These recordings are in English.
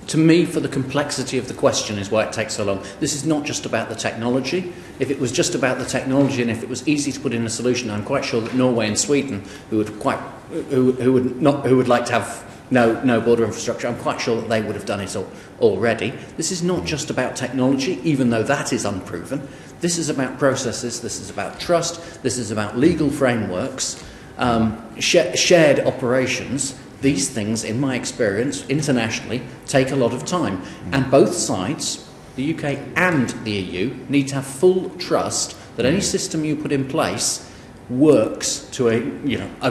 to me, for the complexity of the question is why it takes so long. This is not just about the technology. If it was just about the technology and if it was easy to put in a solution, I'm quite sure that Norway and Sweden, who would like to have no border infrastructure, I'm quite sure that they would have done it already. This is not just about technology, even though that is unproven. This is about processes, this is about trust, this is about legal frameworks, shared operations. These things, in my experience, internationally, take a lot of time. And both sides, the UK and the EU, need to have full trust that any system you put in place works to a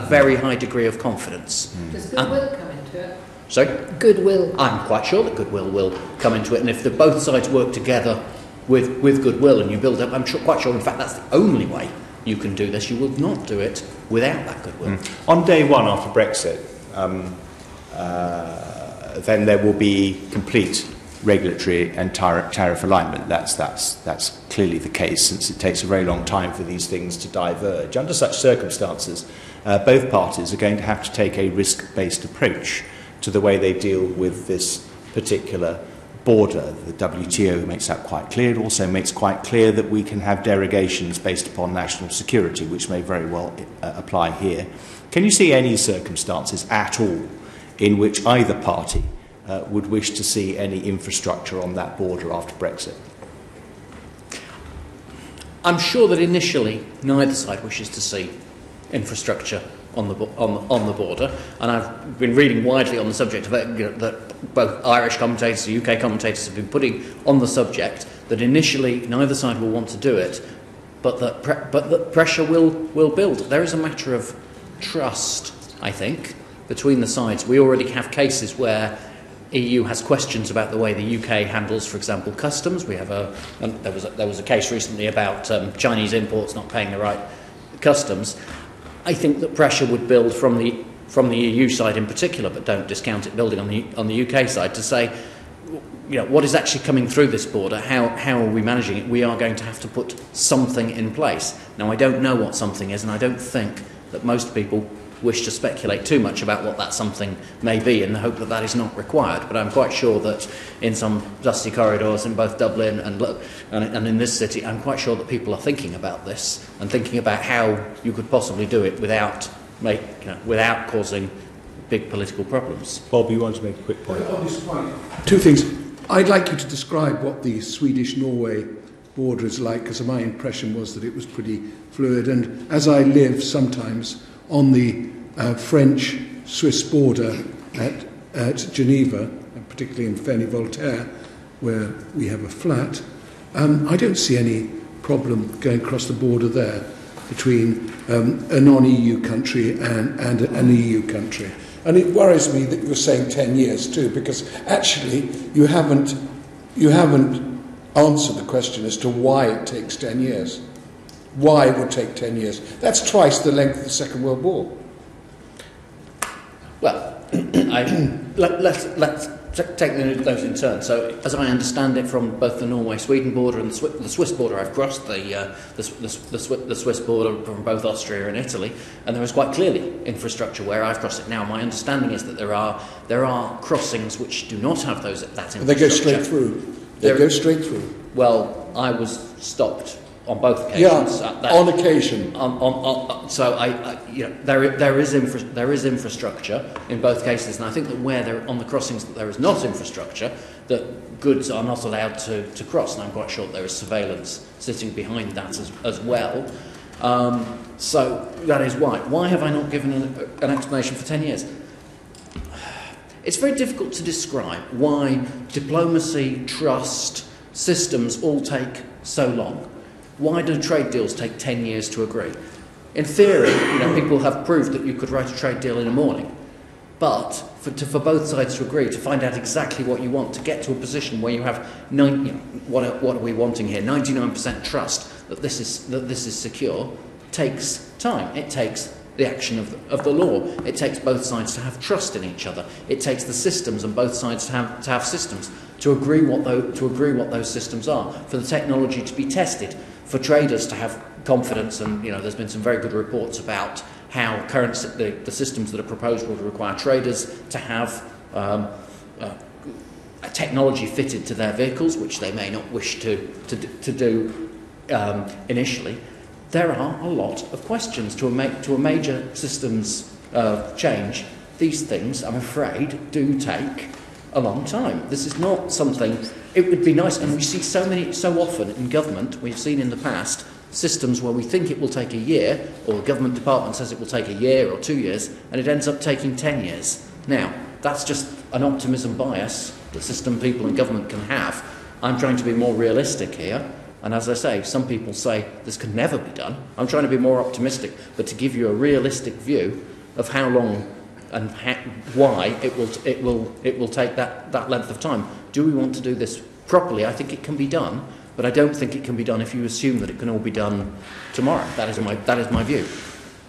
very high degree of confidence. Does goodwill come into it? Sorry? Goodwill. I'm quite sure that goodwill will come into it. And if both sides work together with goodwill and you build up, I'm quite sure, in fact, that's the only way you can do this. You will not do it without that goodwill. On day one after Brexit, then there will be complete regulatory and tariff alignment. That's clearly the case, since it takes a very long time for these things to diverge. Under such circumstances, both parties are going to have to take a risk-based approach to the way they deal with this particular border. The WTO makes that quite clear. It also makes quite clear that we can have derogations based upon national security, which may very well apply here. Can you see any circumstances at all in which either party would wish to see any infrastructure on that border after Brexit? I'm sure that initially neither side wishes to see infrastructure on the border, and I've been reading widely on the subject of it, that both Irish commentators and UK commentators have been putting on the subject that initially neither side will want to do it, but that pressure will build. There is a matter of trust, I think, between the sides. We already have cases where EU has questions about the way the UK handles, for example, customs. We have there was a case recently about Chinese imports not paying the right customs. I think that pressure would build from the EU side in particular, but don't discount it building on the UK side, to say, what is actually coming through this border? How are we managing it? We are going to have to put something in place. Now, I don't know what something is, and I don't think that most people wish to speculate too much about what that something may be in the hope that that is not required. But I'm quite sure that in some dusty corridors in both Dublin and in this city, I'm quite sure that people are thinking about this and thinking about how you could possibly do it without causing big political problems. Bob, you want to make a quick point? On this point, two things. I'd like you to describe what the Swedish-Norway border is like, because my impression was that it was pretty fluid. And as I live sometimes on the French-Swiss border at Geneva, particularly in Ferney-Voltaire, where we have a flat, I don't see any problem going across the border there between a non-EU country and an EU country. And it worries me that you're saying 10 years too, because actually you haven't answered the question as to why it takes 10 years. Why it would take 10 years. That's twice the length of the Second World War. Well, let's take those in turn. So, as I understand it, from both the Norway-Sweden border and the Swiss border, I've crossed the Swiss border from both Austria and Italy, and there is quite clearly infrastructure where I've crossed it now. My understanding is that there are crossings which do not have that infrastructure. They go straight through. They go straight through. Well, I was stopped on both occasions. Yeah, on occasion. There is infrastructure in both cases, and I think that where on the crossings that there is not infrastructure, that goods are not allowed to cross, and I'm quite sure that there is surveillance sitting behind that as well. So that is why. Why have I not given an explanation for 10 years? It's very difficult to describe why diplomacy, trust, systems all take so long. Why do trade deals take 10 years to agree? In theory, people have proved that you could write a trade deal in a morning. But for both sides to agree, to find out exactly what you want, to get to a position where you have, what are we wanting here? 99% trust that this is secure, takes time. It takes the action of the law. It takes both sides to have trust in each other. It takes the systems and both sides to have systems to agree what those systems are. For the technology to be tested, for traders to have confidence, and there's been some very good reports about how the systems that are proposed will require traders to have technology fitted to their vehicles, which they may not wish to do initially. There are a lot of questions to a major systems change. These things, I'm afraid, do take a long time. This is not something. It would be nice, and we see so often in government. We've seen in the past systems where we think it will take a year, or the government department says it will take a year or 2 years, and it ends up taking 10 years. Now, that's just an optimism bias that system people in government can have. I'm trying to be more realistic here, and as I say, some people say this could never be done. I'm trying to be more optimistic, but to give you a realistic view of how long and why it will take that length of time. Do we want to do this properly? I think it can be done, but I don't think it can be done if you assume that it can all be done tomorrow. That is my view.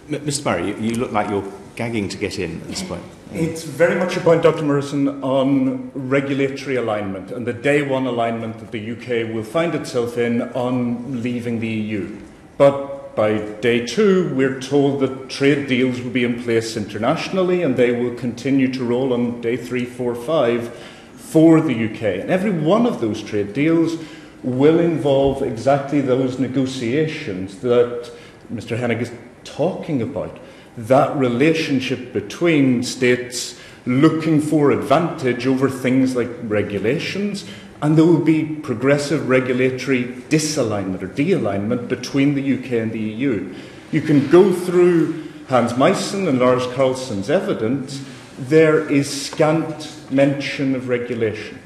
Mr. Murray, you look like you're gagging to get in at this point. It's very much a point, Dr. Morrison, on regulatory alignment and the day one alignment that the UK will find itself in on leaving the EU. But by day two, we're told that trade deals will be in place internationally and they will continue to roll on day 3, 4, 5 for the UK. And every one of those trade deals will involve exactly those negotiations that Mr. Hennig is talking about. That relationship between states looking for advantage over things like regulations, and there will be progressive regulatory disalignment or de-alignment between the UK and the EU. You can go through Hans Meissen and Lars Carlson's evidence. There is scant mention of regulation,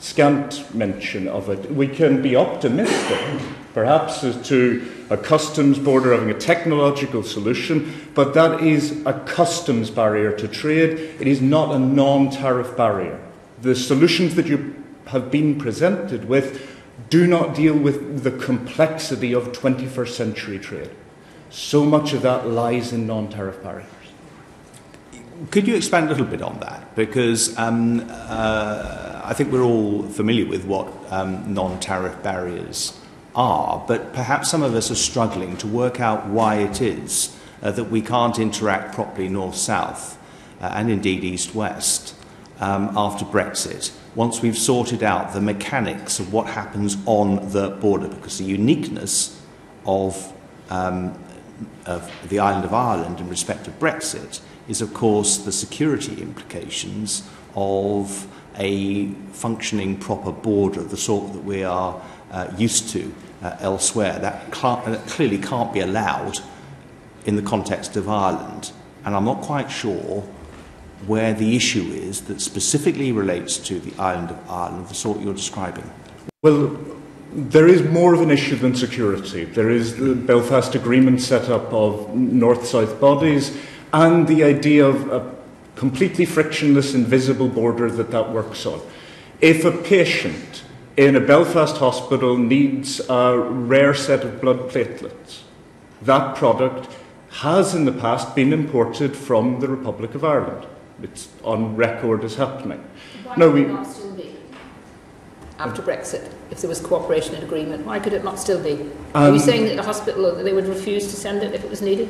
scant mention of it. We can be optimistic, perhaps, as to a customs border having a technological solution, but that is a customs barrier to trade. It is not a non-tariff barrier. The solutions that you have been presented with do not deal with the complexity of 21st century trade. So much of that lies in non-tariff barriers. Could you expand a little bit on that? Because I think we're all familiar with what non-tariff barriers are, but perhaps some of us are struggling to work out why it is that we can't interact properly north-south and indeed east-west after Brexit, once we've sorted out the mechanics of what happens on the border, because the uniqueness of the island of Ireland in respect of Brexit is, of course, the security implications of a functioning proper border of the sort that we are used to elsewhere. That clearly can't be allowed in the context of Ireland. And I'm not quite sure where the issue is that specifically relates to the island of Ireland, the sort you're describing. Well, there is more of an issue than security. There is the Belfast Agreement set up of north-south bodies and the idea of a completely frictionless, invisible border that works on. If a patient in a Belfast hospital needs a rare set of blood platelets, that product has in the past been imported from the Republic of Ireland. It's on record as happening. Why could it not still be? After Brexit, if there was cooperation and agreement, why could it not still be? Are you saying that the hospital, they would refuse to send it if it was needed?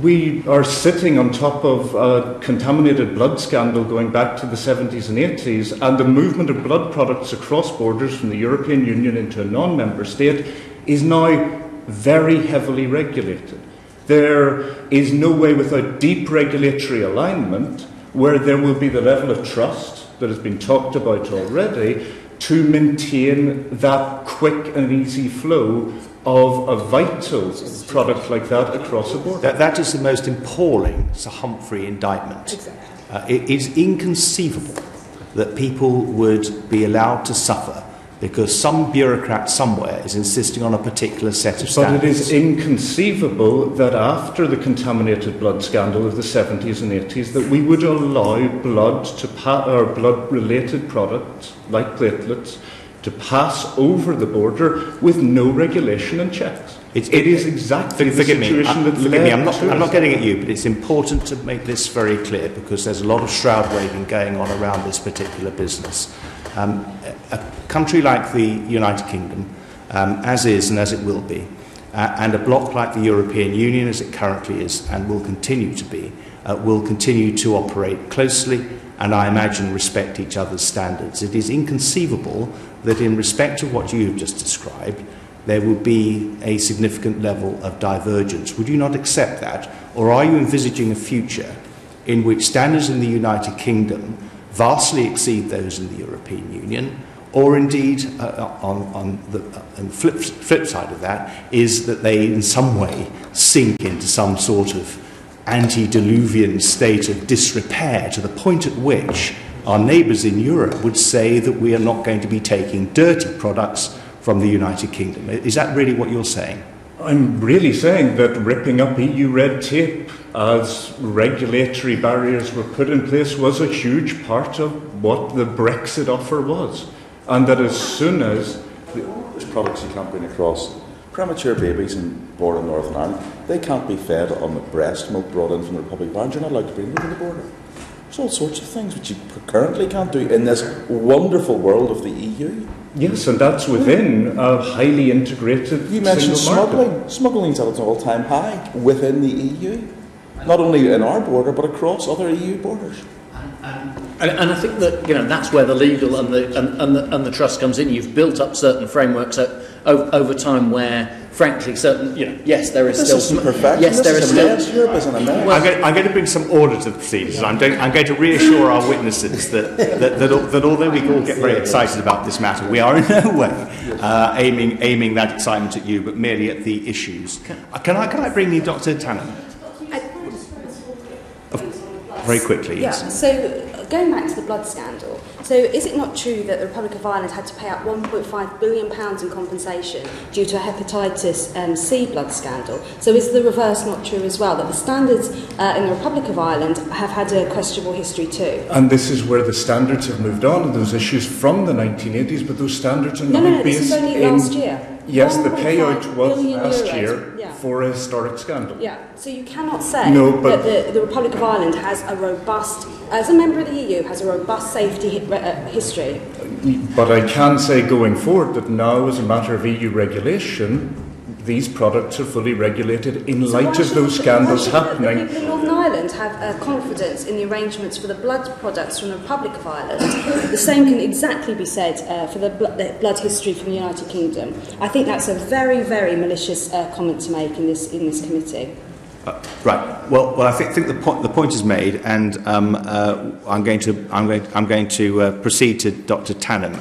We are sitting on top of a contaminated blood scandal going back to the 70s and 80s, and the movement of blood products across borders from the European Union into a non-member state is now very heavily regulated. There is no way without deep regulatory alignment where there will be the level of trust that has been talked about already to maintain that quick and easy flow of a vital product like that across a border. That is the most appalling Sir Humphrey indictment. Exactly. It is inconceivable that people would be allowed to suffer because some bureaucrat somewhere is insisting on a particular set of standards. But it is inconceivable that after the contaminated blood scandal of the 70s and 80s that we would allow blood-related products like platelets to pass over the border with no regulation and checks. It is exactly the situation that led to it. I'm not getting at you, but it's important to make this very clear because there's a lot of shroud waving going on around this particular business. A country like the United Kingdom, as is and as it will be, and a bloc like the European Union, as it currently is and will continue to be, will continue to operate closely and I imagine respect each other's standards. It is inconceivable that in respect of what you have just described, there would be a significant level of divergence. Would you not accept that? Or are you envisaging a future in which standards in the United Kingdom vastly exceed those in the European Union, or indeed, on the flip side of that, is that they in some way sink into some sort of antediluvian state of disrepair to the point at which our neighbours in Europe would say that we are not going to be taking dirty products from the United Kingdom. Is that really what you're saying? I'm really saying that ripping up EU red tape as regulatory barriers were put in place was a huge part of what the Brexit offer was. And that as soon as... There's products you can't bring across. Premature babies born in Northern Ireland, they can't be fed on the breast milk brought in from the Republic of Ireland. You're not allowed to bring them over the border. There's all sorts of things which you currently can't do in this wonderful world of the EU. Yes, and that's within a highly integrated You mentioned single market. smuggling. Smuggling's at its all-time high within the EU. Not only in our border, but across other EU borders. And I think that that's where the legal and the trust comes in. You've built up certain frameworks over time where, frankly, certain yes, there is This still yes, there is still. Europe isn't a mess. Well, I'm going to bring some order to the proceedings. I'm going to reassure our witnesses that although we all get very excited about this matter, we are in no way aiming that excitement at you, but merely at the issues. Can I bring you Dr. Tanner? Very quickly, yes. Yeah, so going back to the blood scandal, so is it not true that the Republic of Ireland had to pay out £1.5 billion in compensation due to a hepatitis C blood scandal? So is the reverse not true as well, that the standards in the Republic of Ireland have had a questionable history too? And this is where the standards have moved on, and those issues from the 1980s, but those standards are now based this is only last year. Yes, the payout was last euros. year for a historic scandal. Yeah, so you cannot say that the Republic of Ireland has a robust, as a member of the EU, has a robust safety history. But I can say going forward that now, as a matter of EU regulation, these products are fully regulated in light of those scandals happening. The people of Northern Ireland have confidence in the arrangements for the blood products from the Republic of Ireland. The same can exactly be said for the blood history from the United Kingdom. I think that's a very, very malicious comment to make in this committee. Right. Well, I think the point is made, and I'm going to proceed to Dr. Tannum.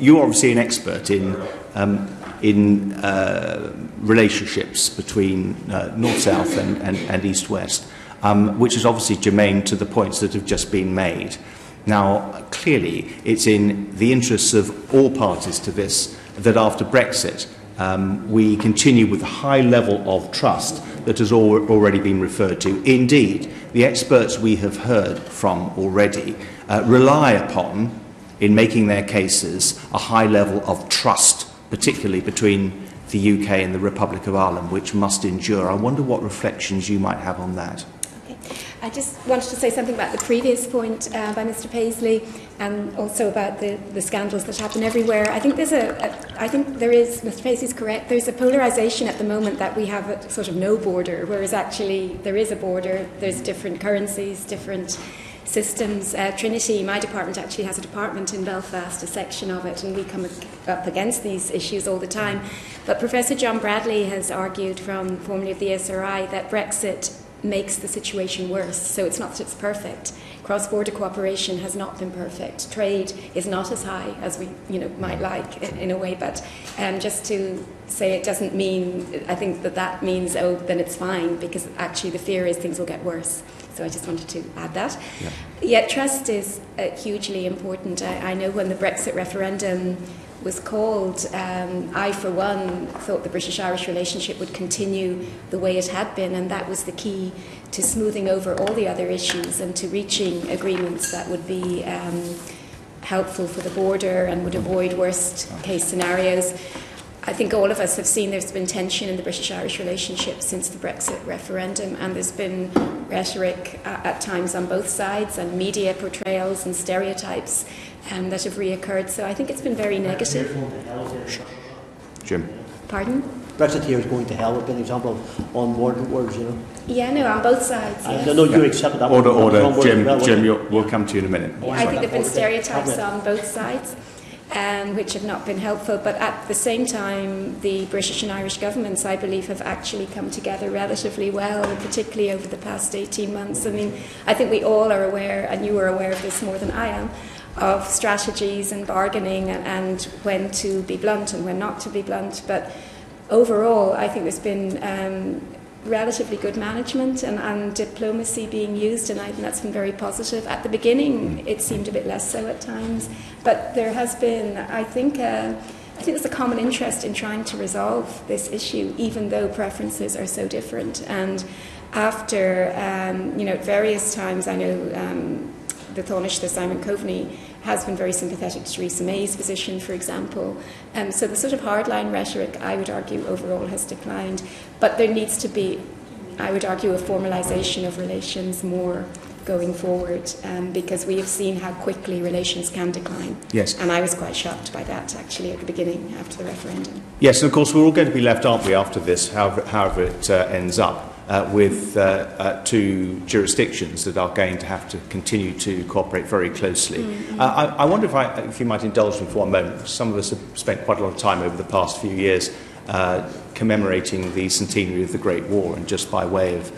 You're obviously an expert in relationships between north-south and east-west, which is obviously germane to the points that have just been made. Now, clearly, it's in the interests of all parties to this that after Brexit, we continue with the high level of trust that has already been referred to. Indeed, the experts we have heard from already rely upon, in making their cases, a high level of trust, particularly between the UK and the Republic of Ireland, which must endure. I wonder what reflections you might have on that. I just wanted to say something about the previous point by Mr. Paisley, and also about the scandals that happen everywhere. I think Mr. Paisley's correct, there's a polarisation at the moment that we have a sort of no border, whereas actually there is a border, there's different currencies, different systems. Trinity, my department, actually has a department in Belfast, a section of it, and we come up against these issues all the time. But Professor John Bradley has argued, formerly of the SRI, that Brexit makes the situation worse. So it's not that it's perfect. Cross-border cooperation has not been perfect. Trade is not as high as we might like in a way, but just to say it doesn't mean, I think that means, then it's fine, because actually the fear is things will get worse. So I just wanted to add that. Yeah. Yet trust is hugely important. I know when the Brexit referendum was called, I, for one, thought the British-Irish relationship would continue the way it had been, and that was the key to smoothing over all the other issues and to reaching agreements that would be helpful for the border and would avoid worst-case scenarios. I think all of us have seen there's been tension in the British-Irish relationship since the Brexit referendum, and there's been rhetoric at times on both sides, and media portrayals and stereotypes that have reoccurred. So I think it's been very negative. Jim. Pardon? Brexit here is going to hell. Would be an example on words, you know. Yeah, no, on both sides. Yes. I know you accepted that. Order, Jim. We'll come to you in a minute. Yeah, I think there've been stereotypes on both sides, which have not been helpful. But at the same time, the British and Irish governments, I believe, have actually come together relatively well, and particularly over the past 18 months. I mean, I think we all are aware, and you are aware of this more than I am, of strategies and bargaining and when to be blunt and when not to be blunt. But overall, I think there's been relatively good management and diplomacy being used, and I think that's been very positive. At the beginning, it seemed a bit less so at times, but there has been, I think there's a common interest in trying to resolve this issue, even though preferences are so different. And after, at various times, I know the Taoiseach, Simon Coveney, has been very sympathetic to Theresa May's position, for example. So the sort of hardline rhetoric, I would argue, overall has declined. But there needs to be, I would argue, a formalisation of relations more going forward, because we have seen how quickly relations can decline. Yes. And I was quite shocked by that, actually, at the beginning, after the referendum. Yes, and of course we're all going to be left, aren't we, after this, however it ends up, with two jurisdictions that are going to have to continue to cooperate very closely. Mm-hmm. I wonder if you might indulge me for one moment. Some of us have spent quite a lot of time over the past few years commemorating the centenary of the Great War, and just by way of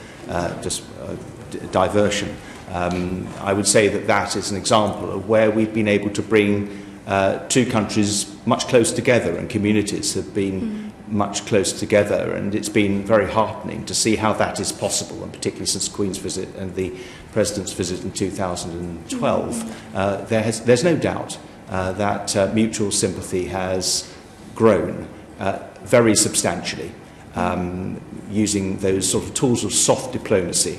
diversion, I would say that is an example of where we've been able to bring two countries much closer together, and communities have been much closer together, and it's been very heartening to see how that is possible, and particularly since the Queen's visit and the President's visit in 2012. There's no doubt that mutual sympathy has grown very substantially, using those sort of tools of soft diplomacy.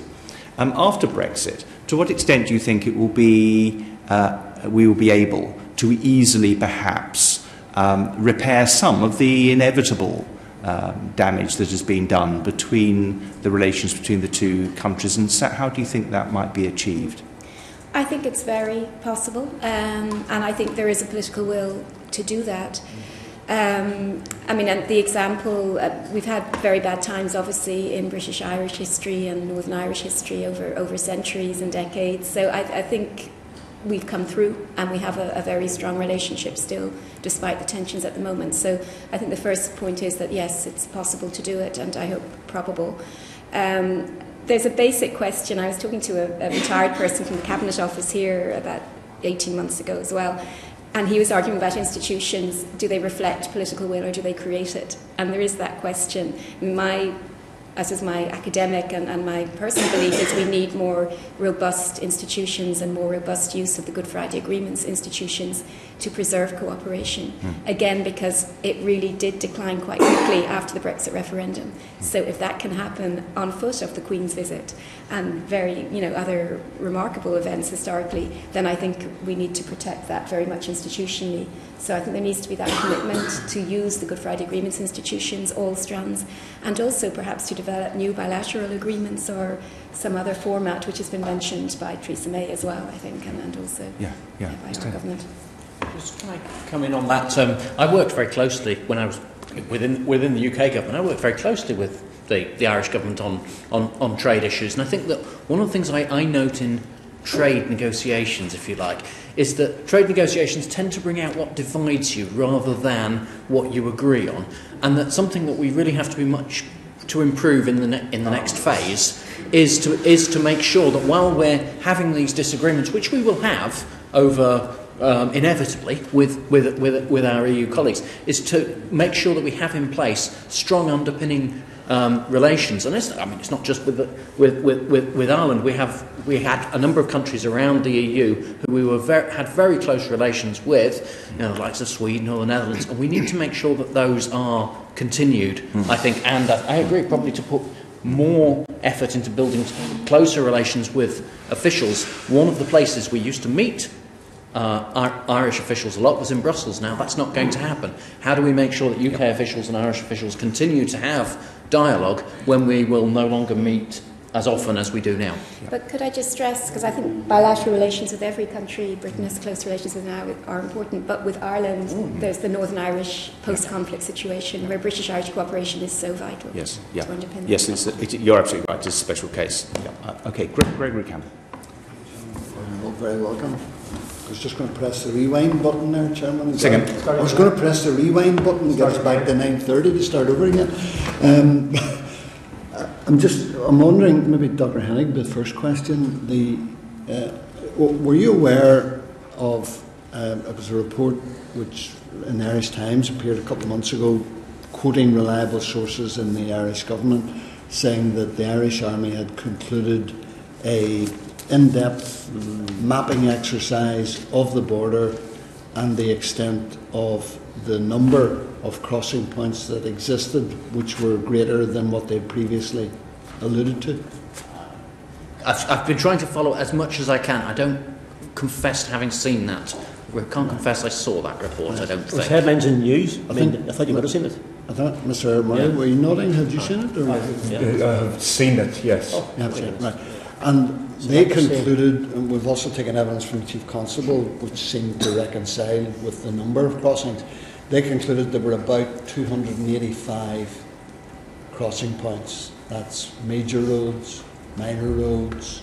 After Brexit, to what extent do you think it will be, we will be able to easily perhaps repair some of the inevitable damage that has been done between the relations between the two countries, and how do you think that might be achieved? I think it's very possible, and I think there is a political will to do that. And the example, we've had very bad times, obviously, in British-Irish history and Northern Irish history over centuries and decades. So I think we've come through, and we have a very strong relationship still, despite the tensions at the moment. So I think the first point is that, yes, it's possible to do it, and I hope probable. There's a basic question. I was talking to a retired person from the Cabinet Office here about 18 months ago as well, and he was arguing about institutions. Do they reflect political will, or do they create it? And there is that question. As is my academic and my personal belief, is we need more robust institutions and more robust use of the Good Friday Agreement's institutions to preserve cooperation. Again, because it really did decline quite quickly after the Brexit referendum. So if that can happen on foot of the Queen's visit and very, other remarkable events historically, then I think we need to protect that very much institutionally. So I think there needs to be that commitment to use the Good Friday Agreement's institutions, all strands, and also perhaps to develop new bilateral agreements or some other format, which has been mentioned by Theresa May as well, I think, and also by our government. Just can I come in on that? I worked very closely when I was within the UK government. I worked very closely with the Irish government on trade issues, and I think that one of the things I note in trade negotiations, if you like, is that trade negotiations tend to bring out what divides you rather than what you agree on, and that something that we really have to be much to improve in the next phase is to make sure that while we're having these disagreements, which we will have over inevitably with our EU colleagues, is to make sure that we have in place strong underpinning relations. And it's not just with Ireland. We had a number of countries around the EU who we had very close relations with, the likes of Sweden or the Netherlands, and we need to make sure that those are continued, I think. And I agree, probably to put more effort into building closer relations with officials. One of the places we used to meet Irish officials a lot was in Brussels. Now that's not going to happen. How do we make sure that UK officials and Irish officials continue to have dialogue when we will no longer meet as often as we do now. But could I just stress, because I think bilateral relations with every country, Britain has close relations with now, are important, but with Ireland, there's the Northern Irish post-conflict situation where British-Irish cooperation is so vital to underpin that. Yes, you're absolutely right, it's a special case. Okay, Gregory Campbell. Very welcome. I was just going to press the rewind button there, Chairman. I was going to press the rewind button and get us back to 9:30 to start over again. I'm wondering, maybe Dr. Hennig, the first question, were you aware of, it was a report which in the Irish Times appeared a couple of months ago, quoting reliable sources in the Irish government, saying that the Irish Army had concluded a in-depth mapping exercise of the border and the extent of the number of crossing points that existed, which were greater than what they previously alluded to? I've been trying to follow as much as I can. I don't confess to having seen that. I can't confess I saw that report, I don't think. It was headlines in the news. I thought you would have seen it. I thought, Mr. Murray, were you nodding? Had you seen it? Or? I've seen it, yes. Oh, you have seen it, right. And they concluded, and we've also taken evidence from the Chief Constable, which seemed to reconcile with the number of crossings. They concluded there were about 285 crossing points. That's major roads, minor roads,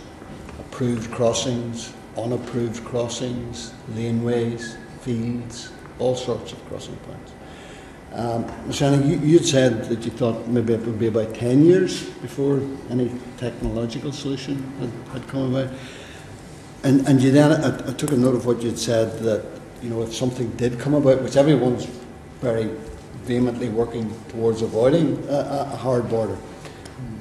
approved crossings, unapproved crossings, laneways, fields, all sorts of crossing points. Mr. Hennig, you'd said that you thought maybe it would be about 10 years before any technological solution had come about. And you then, I took a note of what you'd said, that if something did come about, which everyone's very vehemently working towards avoiding a hard border,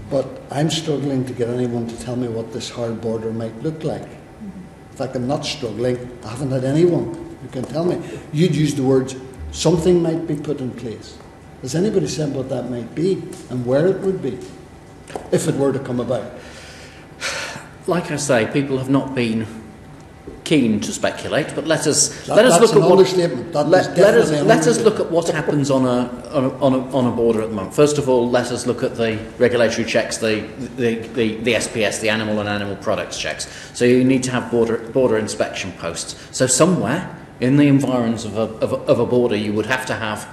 but I'm struggling to get anyone to tell me what this hard border might look like. In fact, I'm not struggling. I haven't had anyone who can tell me. You'd used the words, something might be put in place. Has anybody said what that might be and where it would be, if it were to come about? Like I say, people have not been keen to speculate, but let us look at what happens on a border at the moment. First of all, let us look at the regulatory checks, the SPS, the animal and animal products checks. So you need to have border inspection posts. So somewhere in the environs of a border, you would have to have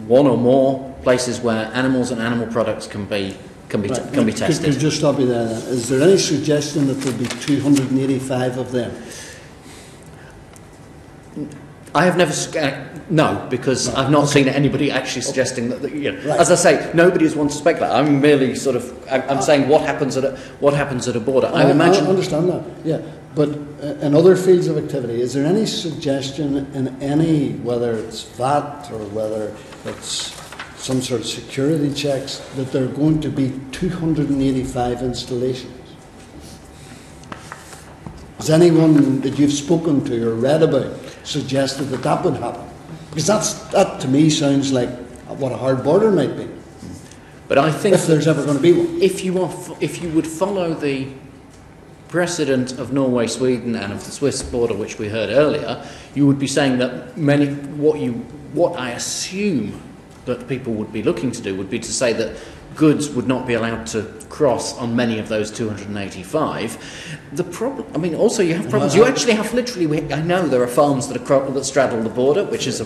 one or more places where animals and animal products can be tested. Could you just stop you there then? Is there any suggestion that there'll be 285 of them? I have never... no, because I've not seen anybody actually suggesting that. As I say, nobody has wanted to speculate. I'm merely sort of... I'm saying what happens at a border. I imagine... I understand that, yeah. But in other fields of activity, is there any suggestion in any, whether it's VAT or whether it's some sort of security checks, that there are going to be 285 installations? Has anyone that you've spoken to or read about suggested that would happen? Because that to me sounds like what a hard border might be. But I think if there's ever going to be one, if you would follow the precedent of Norway, Sweden, and of the Swiss border, which we heard earlier, you would be saying that what I assume that people would be looking to do would be to say that goods would not be allowed to cross on many of those 285. The problem, I mean, also you have problems. You actually have literally. I know there are farms that straddle the border, which is a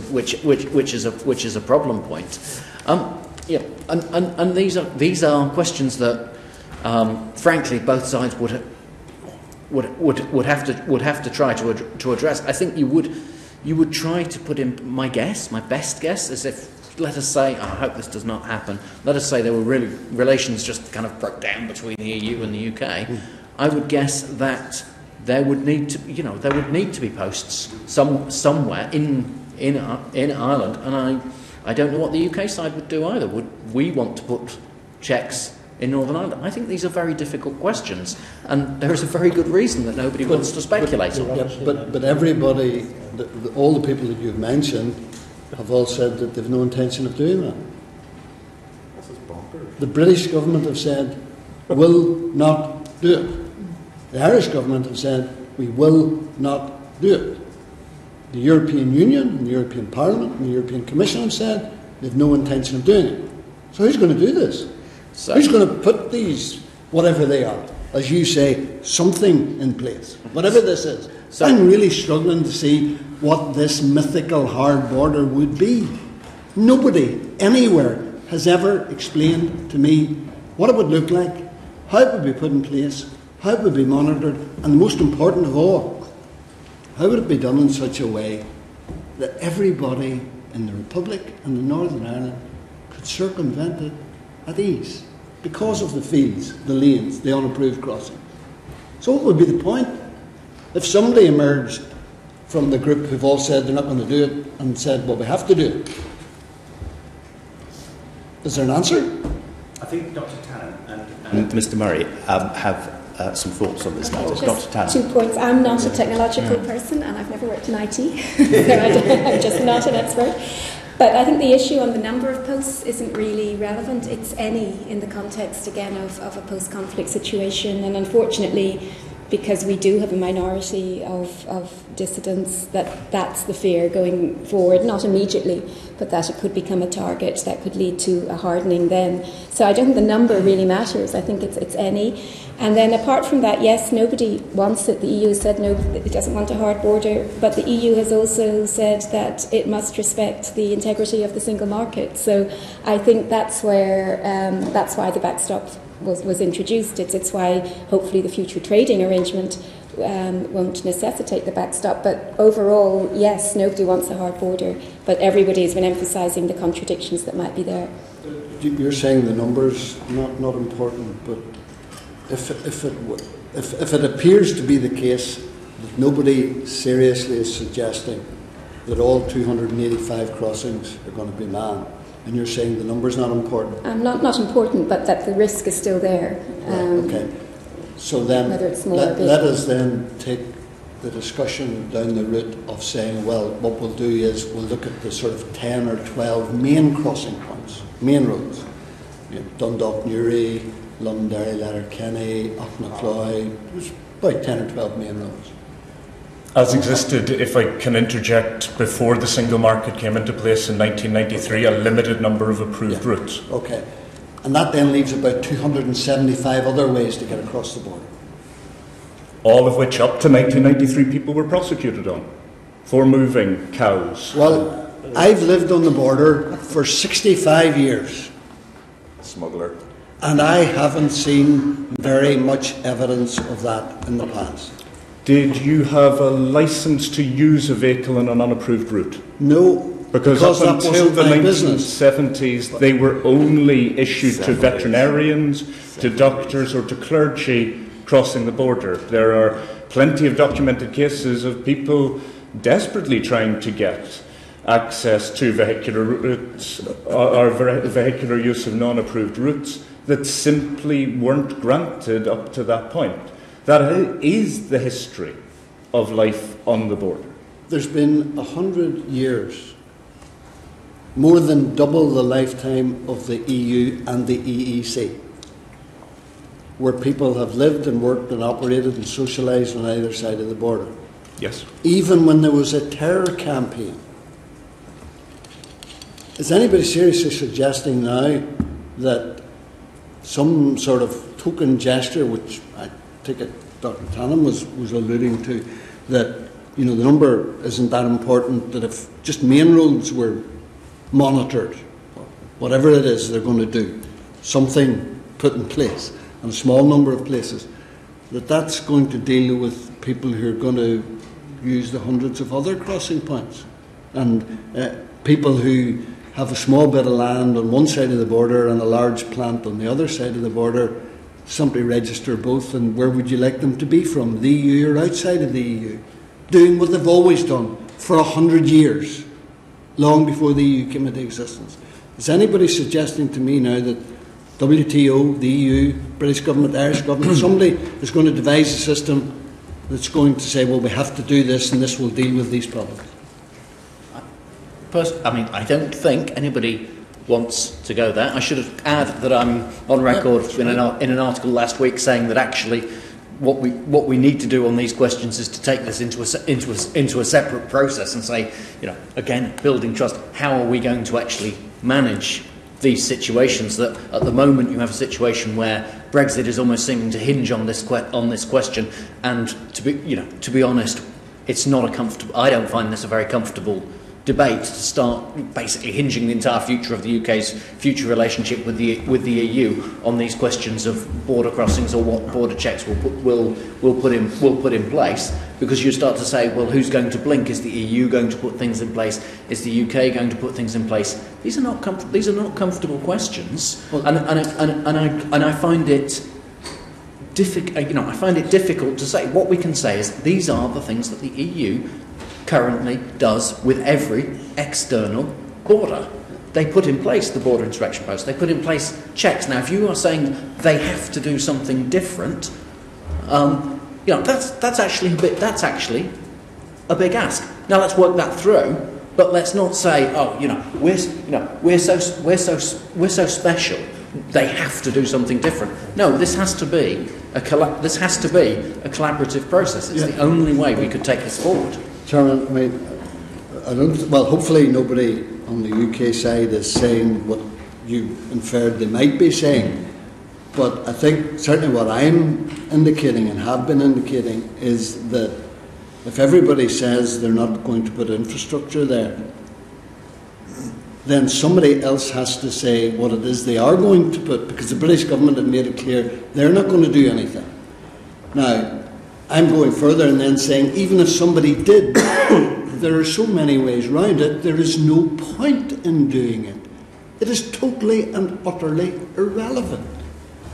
problem point. And these are questions that, frankly, both sides would have to try to address. I think you would try to put in. My best guess is if. Let us say, I hope this does not happen, let us say there were really relations just kind of broke down between the EU and the UK, I would guess that there would need to be posts somewhere in Ireland, and I don't know what the UK side would do either. Would we want to put checks in Northern Ireland? I think these are very difficult questions, and there is a very good reason that nobody wants to speculate on. But everybody, all the people that you've mentioned, have all said that they've no intention of doing that. The British government have said, will not do it. The Irish government have said, we will not do it. The European Union, and the European Parliament, and the European Commission have said, they've no intention of doing it. So who's going to do this? Who's going to put these whatever they are. As you say, something in place, whatever this is. So, I'm really struggling to see what this mythical hard border would be. Nobody anywhere has ever explained to me what it would look like, how it would be put in place, how it would be monitored, and most important of all, how would it be done in such a way that everybody in the Republic and in Northern Ireland could circumvent it at ease because of the fields, the lanes, the unapproved crossings. So what would be the point? If somebody emerged from the group who've all said they're not going to do it and said, well, we have to do it, is there an answer? I think Dr. Tannen and Mr. Murray have some thoughts on this matter. Dr. Tannen. 2 points. I'm not a technological person, and I've never worked in IT, so I'm just not an expert. But I think the issue on the number of posts isn't really relevant. It's any in the context, again, of a post-conflict situation. And unfortunately, because we do have a minority of dissidents, that's the fear going forward, not immediately, but that it could become a target that could lead to a hardening then. So I don't think the number really matters. I think it's any. And then apart from that, yes, nobody wants it. The EU said no, it doesn't want a hard border, but the EU has also said that it must respect the integrity of the single market. So I think that's where that's why the backstop was introduced. It's why hopefully the future trading arrangement won't necessitate the backstop. But overall, yes, nobody wants a hard border, but everybody has been emphasising the contradictions that might be there. You're saying the numbers not important, but if it appears to be the case that nobody seriously is suggesting that all 285 crossings are going to be manned, and you're saying the number's not important? Not important, but that the risk is still there. Right, okay. So then, whether it's small or big. Let us then take the discussion down the route of saying, well, what we'll do is we'll look at the sort of 10 or 12 main crossing points, main roads. You know, Dundalk, Newry, Londonderry, Letterkenny, Auchnacloy. There's about 10 or 12 main roads. As existed, if I can interject, before the single market came into place in 1993, a limited number of approved routes. Okay. And that then leaves about 275 other ways to get across the border. All of which, up to 1993, people were prosecuted on for moving cows. Well, I've lived on the border for 65 years. Smuggler. And I haven't seen very much evidence of that in the past. Did you have a licence to use a vehicle on an unapproved route? No, because up until the 1970s, they were only issued to veterinarians, to doctors or to clergy crossing the border. There are plenty of documented cases of people desperately trying to get access to vehicular routes or vehicular use of non-approved routes that simply weren't granted up to that point. That is the history of life on the border. There's been 100 years, more than double the lifetime of the EU and the EEC, where people have lived and worked and operated and socialised on either side of the border. Yes. Even when there was a terror campaign. Is anybody seriously suggesting now that some sort of token gesture, which I take it Dr. Tannen was alluding to, that the number isn't that important, that if just main roads were monitored, whatever it is they're going to do, something put in place, and a small number of places, that's going to deal with people who are going to use the hundreds of other crossing points, and people who have a small bit of land on one side of the border and a large plant on the other side of the border, simply register both. And where would you like them to be from, the EU or outside of the EU? Doing what they've always done for 100 years, long before the EU came into existence. Is anybody suggesting to me now that WTO, the EU, British government, Irish government, somebody is going to devise a system that's going to say, well, we have to do this and this will deal with these problems? I don't think anybody wants to go there. I should add that I'm on record in an article last week saying that actually what we need to do on these questions is to take this into a separate process and say, again, building trust. How are we going to actually manage these situations. That at the moment you have a situation where Brexit is almost seeming to hinge on this question, and to be honest, it's not a comfortable. I don't find this a very comfortable debate to start basically hinging the entire future of the UK's future relationship with the EU on these questions of border crossings or what border checks will put in place, because you start to say, well, who's going to blink? Is the EU going to put things in place? Is the UK going to put things in place? These are not comfortable questions, and I find it difficult. I find it difficult to say. What we can say is these are the things that the EU currently does with every external border. They put in place the border inspection posts. They put in place checks. Now, if you are saying they have to do something different, that's actually a big ask. Now, let's work that through. But let's not say, we're so special. They have to do something different. No, this has to be a collaborative process. It's the only way we could take this forward. Chairman, hopefully nobody on the UK side is saying what you inferred they might be saying. But I think certainly what I'm indicating and have been indicating is that if everybody says they're not going to put infrastructure there, then somebody else has to say what it is they are going to put, because the British government have made it clear they're not going to do anything. Now, I'm going further and then saying, even if somebody did, there are so many ways around it, there is no point in doing it. It is totally and utterly irrelevant.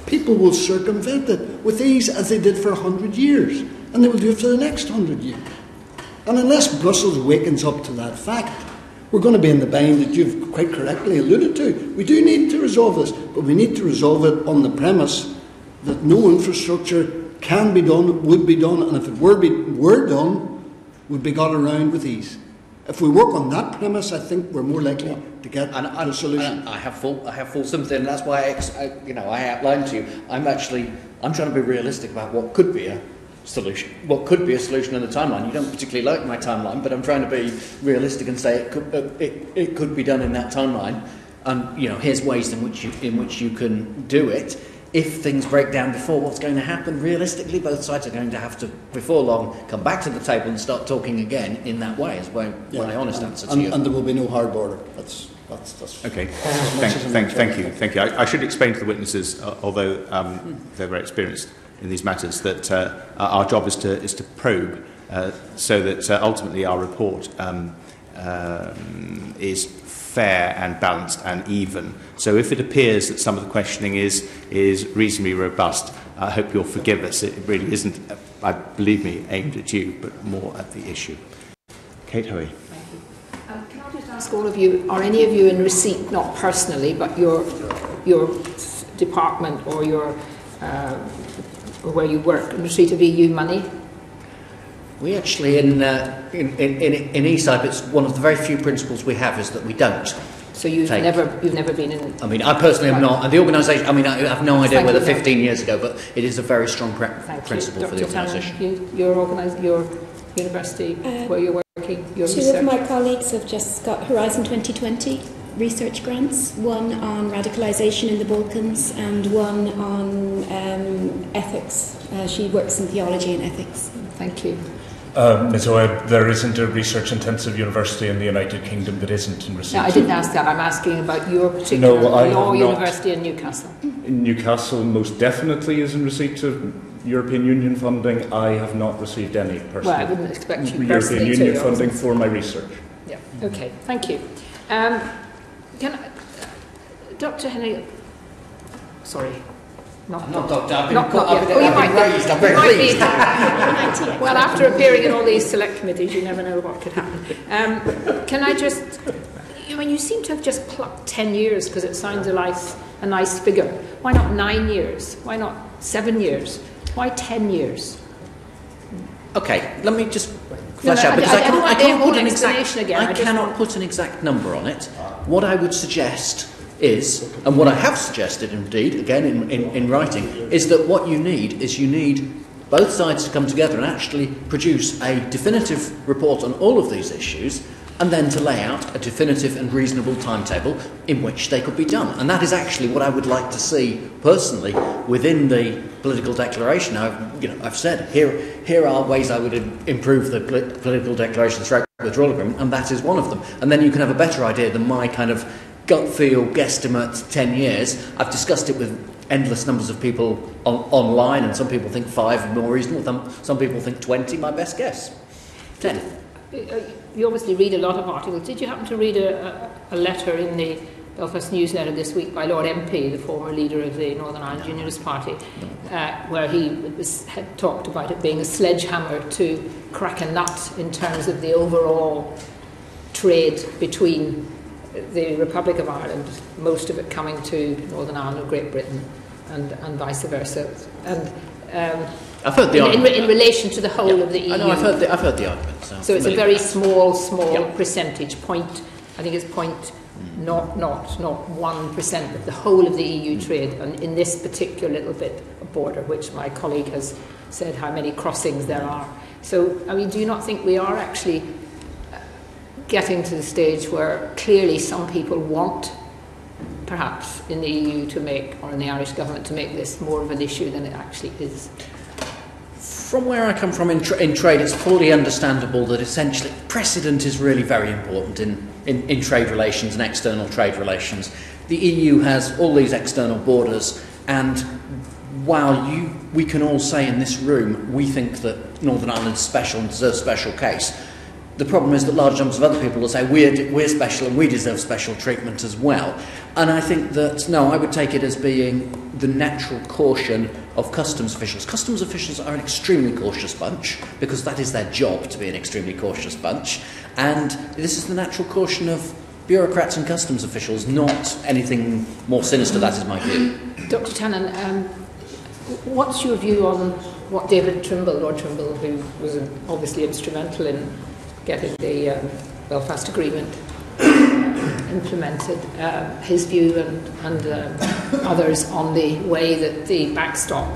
People will circumvent it with ease, as they did for 100 years, and they will do it for the next 100 years. And unless Brussels wakens up to that fact, we're going to be in the bind that you've quite correctly alluded to. We do need to resolve this, but we need to resolve it on the premise that no infrastructure can be done, would be done, and if it were done, would be got around with ease. If we work on that premise, I think we're more likely to get a solution. I have full sympathy, and that's why I outlined to you. I'm trying to be realistic about what could be a solution. What could be a solution in the timeline? You don't particularly like my timeline, but I'm trying to be realistic and say it could be done in that timeline. And here's ways in which you can do it. If things break down before, what's going to happen? Realistically, both sides are going to have to, before long, come back to the table and start talking again in that way. Is my honest answer to you. And there will be no hard border. That's okay. Thank you. I should explain to the witnesses, although they're very experienced in these matters, that our job is to probe, so that ultimately our report is fair and balanced and even. So if it appears that some of the questioning is reasonably robust, I hope you'll forgive us. It really isn't, believe me, aimed at you, but more at the issue. Kate Hoey. Can I just ask all of you, are any of you in receipt, not personally, but your department or your where you work, in receipt of EU money? We actually, in ESIP, it's one of the very few principles we have is that we don't. So you've never been in. I mean, I personally am not, and the organisation. I mean, I have no idea whether 15 years ago, but it is a very strong principle for the organisation. Your university where you're working, your two research. Of my colleagues have just got Horizon 2020 research grants. One on radicalisation in the Balkans, and one on ethics. She works in theology and ethics. Thank you. Ms. Owen, there isn't a research-intensive university in the United Kingdom that isn't in receipt. No, I didn't ask that. I'm asking about your particular law university in Newcastle. Newcastle most definitely is in receipt of European Union funding. I have not received any personally. Well, I wouldn't expect you personally European Union funding for my research. Yeah. Okay. Thank you. Dr. Henry. Sorry. I'm not doctor. I've been raised. I'm very pleased. Well, after appearing in all these select committees, you never know what could happen. Can I just... you seem to have just plucked 10 years because it sounds a nice figure. Why not 9 years? Why not 7 years? Why 10 years? Okay, let me just flesh out, because I cannot put an exact number on it. What I would suggest is, and what I have suggested indeed, again in writing, is that what you need both sides to come together and actually produce a definitive report on all of these issues and then to lay out a definitive and reasonable timetable in which they could be done. And that is actually what I would like to see personally within the political declaration. I've said here are ways I would improve the political declaration withdrawal agreement, and that is one of them. And then you can have a better idea than my kind of gut feel guesstimate 10 years. I've discussed it with endless numbers of people online, and some people think 5 more reasonable, some people think 20. My best guess, 10. You obviously read a lot of articles. Did you happen to read a letter in the Belfast Newsletter this week by Lord MP, the former leader of the Northern Ireland Unionist Party, where he had talked about it being a sledgehammer to crack a nut in terms of the overall trade between the Republic of Ireland, most of it coming to Northern Ireland or Great Britain, and vice versa. And I've heard the argument in relation to the whole of the EU. I know, I've heard the argument. So it's a very small percentage point. I think it's 0.001% of the whole of the EU trade, and in this particular little bit of border, which my colleague has said how many crossings there are. So, I mean, do you not think we are actually getting to the stage where clearly some people want, perhaps, in the EU to make, or in the Irish government to make this more of an issue than it actually is? From where I come from in trade, it's fully understandable that essentially precedent is really very important in trade relations and external trade relations. The EU has all these external borders, and while we can all say in this room we think that Northern Ireland is special and deserves a special case, the problem is that large numbers of other people will say we're special and we deserve special treatment as well. And I think that, no, I would take it as being the natural caution of customs officials. Customs officials are an extremely cautious bunch, because that is their job, to be an extremely cautious bunch. And this is the natural caution of bureaucrats and customs officials, not anything more sinister. That is my view. Dr. Tannen, what's your view on what David Trimble, Lord Trimble, who was obviously instrumental in getting the Belfast Agreement implemented, his view and others on the way that the backstop,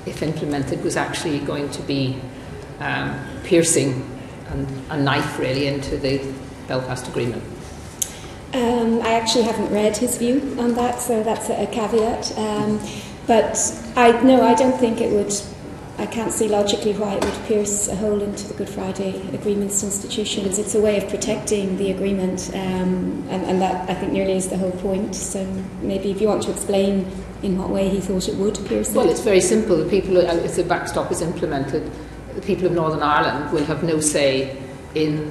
if implemented, was actually going to be piercing a knife really into the Belfast Agreement? I actually haven't read his view on that, so that's a caveat. But I don't think it would. I can't see logically why it would pierce a hole into the Good Friday Agreement's institutions. It's a way of protecting the agreement, and that I think nearly is the whole point. So maybe if you want to explain in what way he thought it would pierce it. Well, it's very simple. The people, if the backstop is implemented, the people of Northern Ireland will have no say in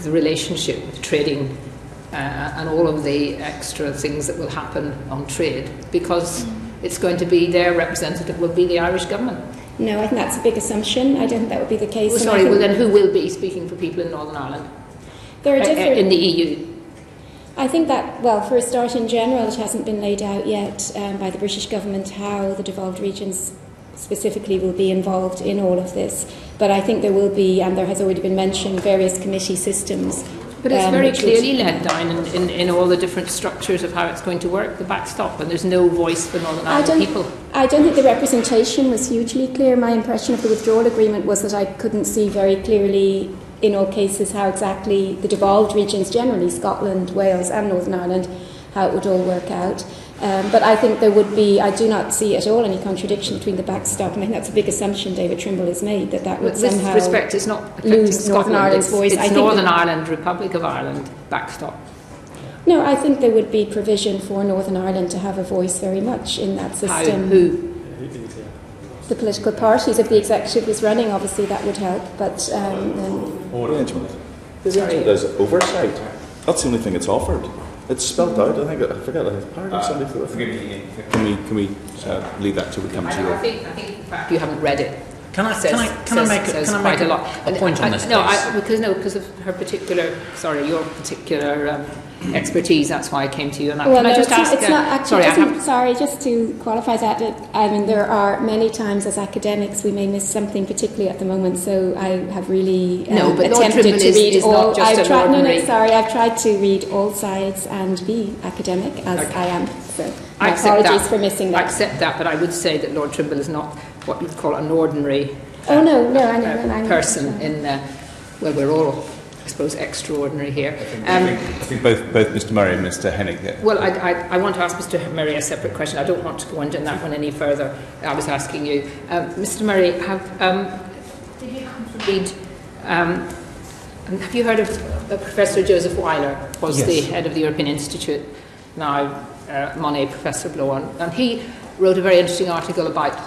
the relationship with trading and all of the extra things that will happen on trade, because it's going to be their representative will be the Irish government. No, I think that's a big assumption. I don't think that would be the case. Well, then who will be speaking for people in Northern Ireland? There are different in the EU. I think that, well, for a start, in general, it hasn't been laid out yet by the British government how the devolved regions specifically will be involved in all of this. But I think there will be, and there has already been mentioned, various committee systems. But it's very clearly laid down in all the different structures of how it's going to work, the backstop, and there's no voice for Northern Ireland people. I don't think the representation was hugely clear. My impression of the withdrawal agreement was that I couldn't see very clearly in all cases how exactly the devolved regions, generally Scotland, Wales and Northern Ireland, how it would all work out. But I think there would be, I do not see at all any contradiction between the backstop, and I think that's a big assumption David Trimble has made, that would somehow with respect, it's not lose Northern Ireland's voice. It's Northern Ireland, Republic of Ireland backstop. No, I think there would be provision for Northern Ireland to have a voice very much in that system. Who? The political parties, if the executive was running, obviously that would help, but... Arrangement. There's oversight. That's the only thing it's offered. It's spelled out. I forget. I have somebody for it. Can we leave that till we come to you? I think in fact you haven't read it. Can I make a point on this? Because of her particular, your particular expertise. That's why I came to you. And well, can I just ask? It's not actually. Just to qualify that, I mean there are many times as academics we may miss something, particularly at the moment. So I have really attempted to read all. I've tried to read all sides and be academic as I am. So my apologies for missing that. I accept that, but I would say that Lord Trimble is not what you'd call an ordinary person. in well, we're all I suppose, extraordinary here. I think both Mr. Murray and Mr. Hennig. Well, I want to ask Mr. Murray a separate question. I don't want to go into that one any further. I was asking you, Mr. Murray, did you come to read? Have you heard of Professor Joseph Weiler? Was yes. the head of the European Institute, now Monet Professor Blow-on, and he wrote a very interesting article about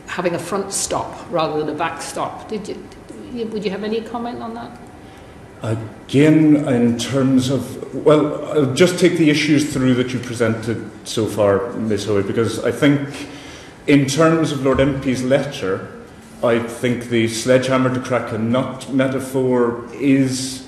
having a front stop rather than a back stop. Would you have any comment on that? Again, in terms of, well, I'll just take the issues through that you presented so far, Ms. Hoey, because I think in terms of Lord MP's letter, I think the sledgehammer to crack a nut metaphor is,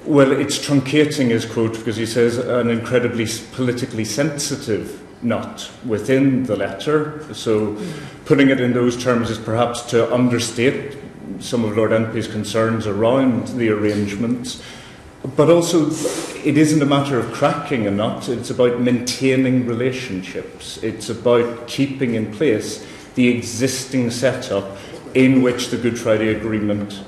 well, it's truncating his quote, because he says an incredibly politically sensitive nut within the letter. So putting it in those terms is perhaps to understate some of Lord MP's concerns around the arrangements. But also, it isn't a matter of cracking a nut, it's about maintaining relationships. It's about keeping in place the existing setup in which the Good Friday Agreement,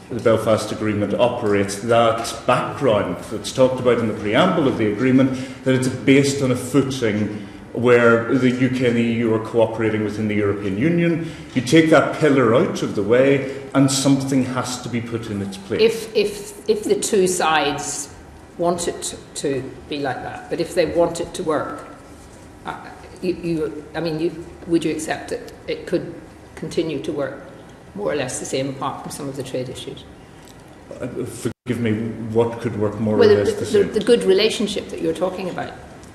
the Belfast Agreement, operates, that background that's talked about in the preamble of the agreement, that it's based on a footing where the UK and the EU are cooperating within the European Union. You take that pillar out of the way and something has to be put in its place. If the two sides want it to be like that, but if they want it to work, would you accept that it could continue to work more or less the same apart from some of the trade issues? Forgive me, what could work more or less the same? The good relationship that you're talking about.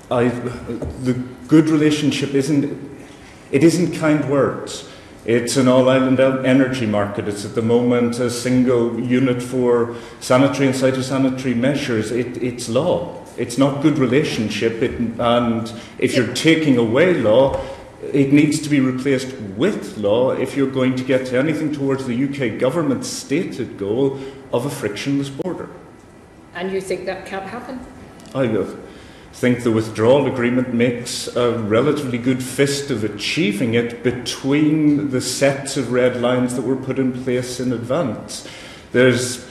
The good relationship isn't kind words. It's an all-island energy market. It's at the moment a single unit for sanitary and phytosanitary measures. It's law. It's not good relationship. And if you're taking away law, it needs to be replaced with law if you're going to get to anything towards the UK government's stated goal of a frictionless border. And you think that can't happen? I think the withdrawal agreement makes a relatively good fist of achieving it between the sets of red lines that were put in place in advance. There's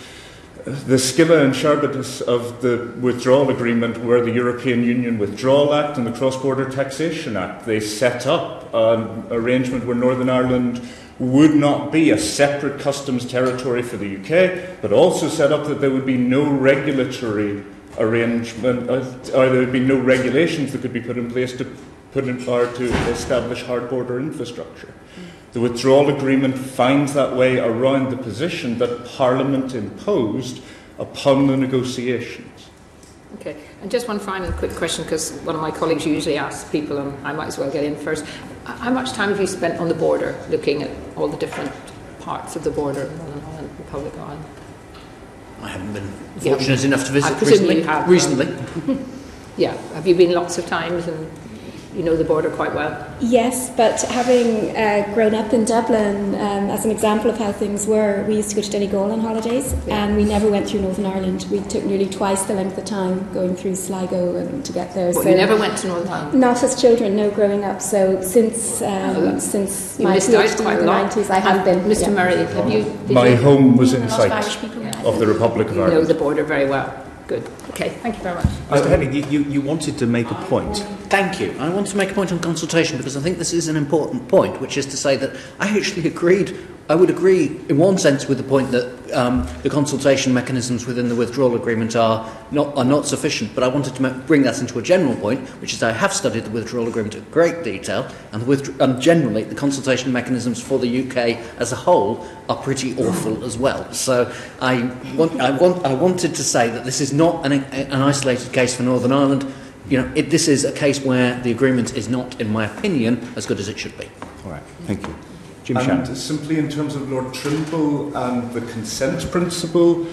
the Scylla and Charybdis of the withdrawal agreement were the European Union Withdrawal Act and the Cross-Border Taxation Act. They set up an arrangement where Northern Ireland would not be a separate customs territory for the UK, but also set up that there would be no regulatory arrangement, or there would be no regulations that could be put in place to establish hard border infrastructure. The withdrawal agreement finds that way around the position that Parliament imposed upon the negotiations. Okay, and just one final quick question, because one of my colleagues usually asks people, and I might as well get in first. How much time have you spent on the border, looking at all the different parts of the border in Northern Ireland, Republic of Ireland? I haven't been fortunate enough to visit recently. Yeah, have you been lots of times and you know the border quite well? Yes, but having grown up in Dublin, as an example of how things were, we used to go to Donegal on holidays, and we never went through Northern Ireland. We took nearly twice the length of time going through Sligo and to get there. Well, you never went to Northern Ireland? Not as children, no, growing up. So since my PhD in the 90s, I have been. Mr. Murray, have you? My home was in sight of the Republic of Ireland. You know the border very well. Good. Okay, thank you very much. Mr. Hennig, you wanted to make a point. Thank you. I want to make a point on consultation because I think this is an important point, which is to say that I actually I would agree in one sense with the point that the consultation mechanisms within the withdrawal agreement are not sufficient, but I wanted to bring that into a general point, which is I have studied the withdrawal agreement in great detail, and generally the consultation mechanisms for the UK as a whole are pretty awful as well. So I wanted to say that this is not an isolated case for Northern Ireland. This is a case where the agreement is not, in my opinion, as good as it should be. All right, thank you. And simply in terms of Lord Trimble and the consent principle,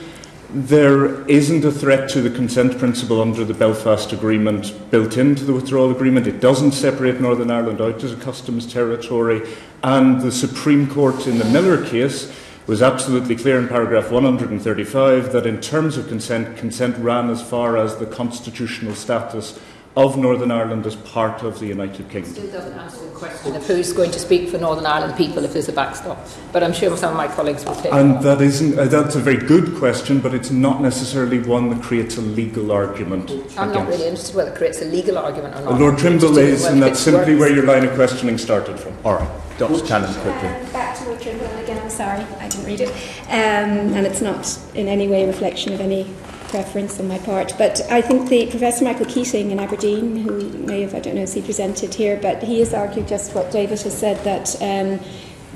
there isn't a threat to the consent principle under the Belfast Agreement built into the withdrawal agreement. It doesn't separate Northern Ireland out as a customs territory, and the Supreme Court in the Miller case was absolutely clear in paragraph 135 that in terms of consent ran as far as the constitutional status of Northern Ireland as part of the United Kingdom. Still doesn't answer the question of who's going to speak for Northern Ireland people if there's a backstop. But I'm sure some of my colleagues will take And that isn't, that's a very good question, but it's not necessarily one that creates a legal argument. I'm not really interested whether it creates a legal argument or not. Lord Trimble is, and that's simply where your line of questioning started from. All right. Dr. Cannon, quickly. Back to Lord Trimble again, I'm sorry, I didn't read it. And it's not in any way a reflection of any preference on my part. But I think the Professor Michael Keating in Aberdeen, who may have, I don't know if he presented here, but he has argued just what David has said, that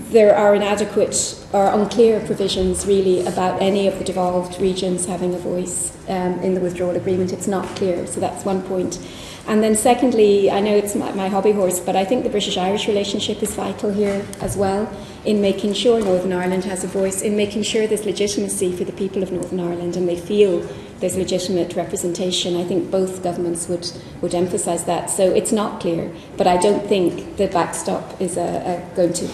there are inadequate or unclear provisions really about any of the devolved regions having a voice in the withdrawal agreement. It's not clear, so that's one point. And then secondly, I know it's my hobby horse, but I think the British-Irish relationship is vital here as well, in making sure Northern Ireland has a voice, in making sure there's legitimacy for the people of Northern Ireland and they feel there's legitimate representation. I think both governments would emphasise that. So it's not clear, but I don't think the backstop is going to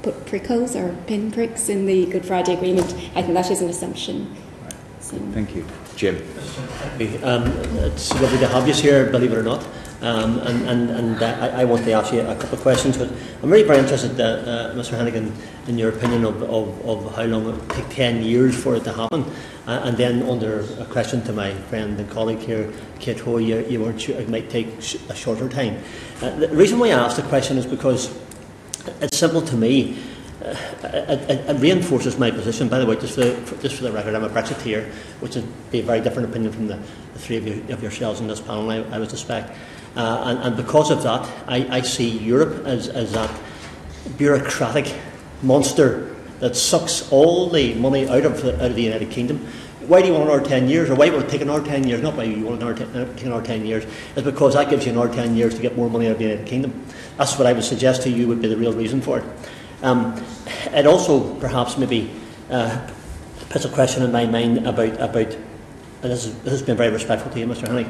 put prickles or pin pricks in the Good Friday Agreement. I think that is an assumption. So. Thank you. Jim. It's lovely to have you here, believe it or not. I want to ask you a couple of questions, because I'm really very interested, Mr. Hennigan, in your opinion of how long it would take 10 years for it to happen. And then under a question to my friend and colleague here, Kate Hoy, you weren't sure it might take a shorter time. The reason why I asked the question is because it's simple to me. It reinforces my position. By the way, just for the record, I'm a Brexiteer, which would be a very different opinion from the three of yourselves in this panel, I would suspect. And because of that, I see Europe as that bureaucratic monster that sucks all the money out of the United Kingdom. Why do you want another 10 years, or why would it take another 10 years? Not why you want take another 10 years. It's because that gives you another 10 years to get more money out of the United Kingdom. That's what I would suggest to you would be the real reason for it. It also perhaps maybe puts a question in my mind about and this has been very respectful to you, Mr. Hennig,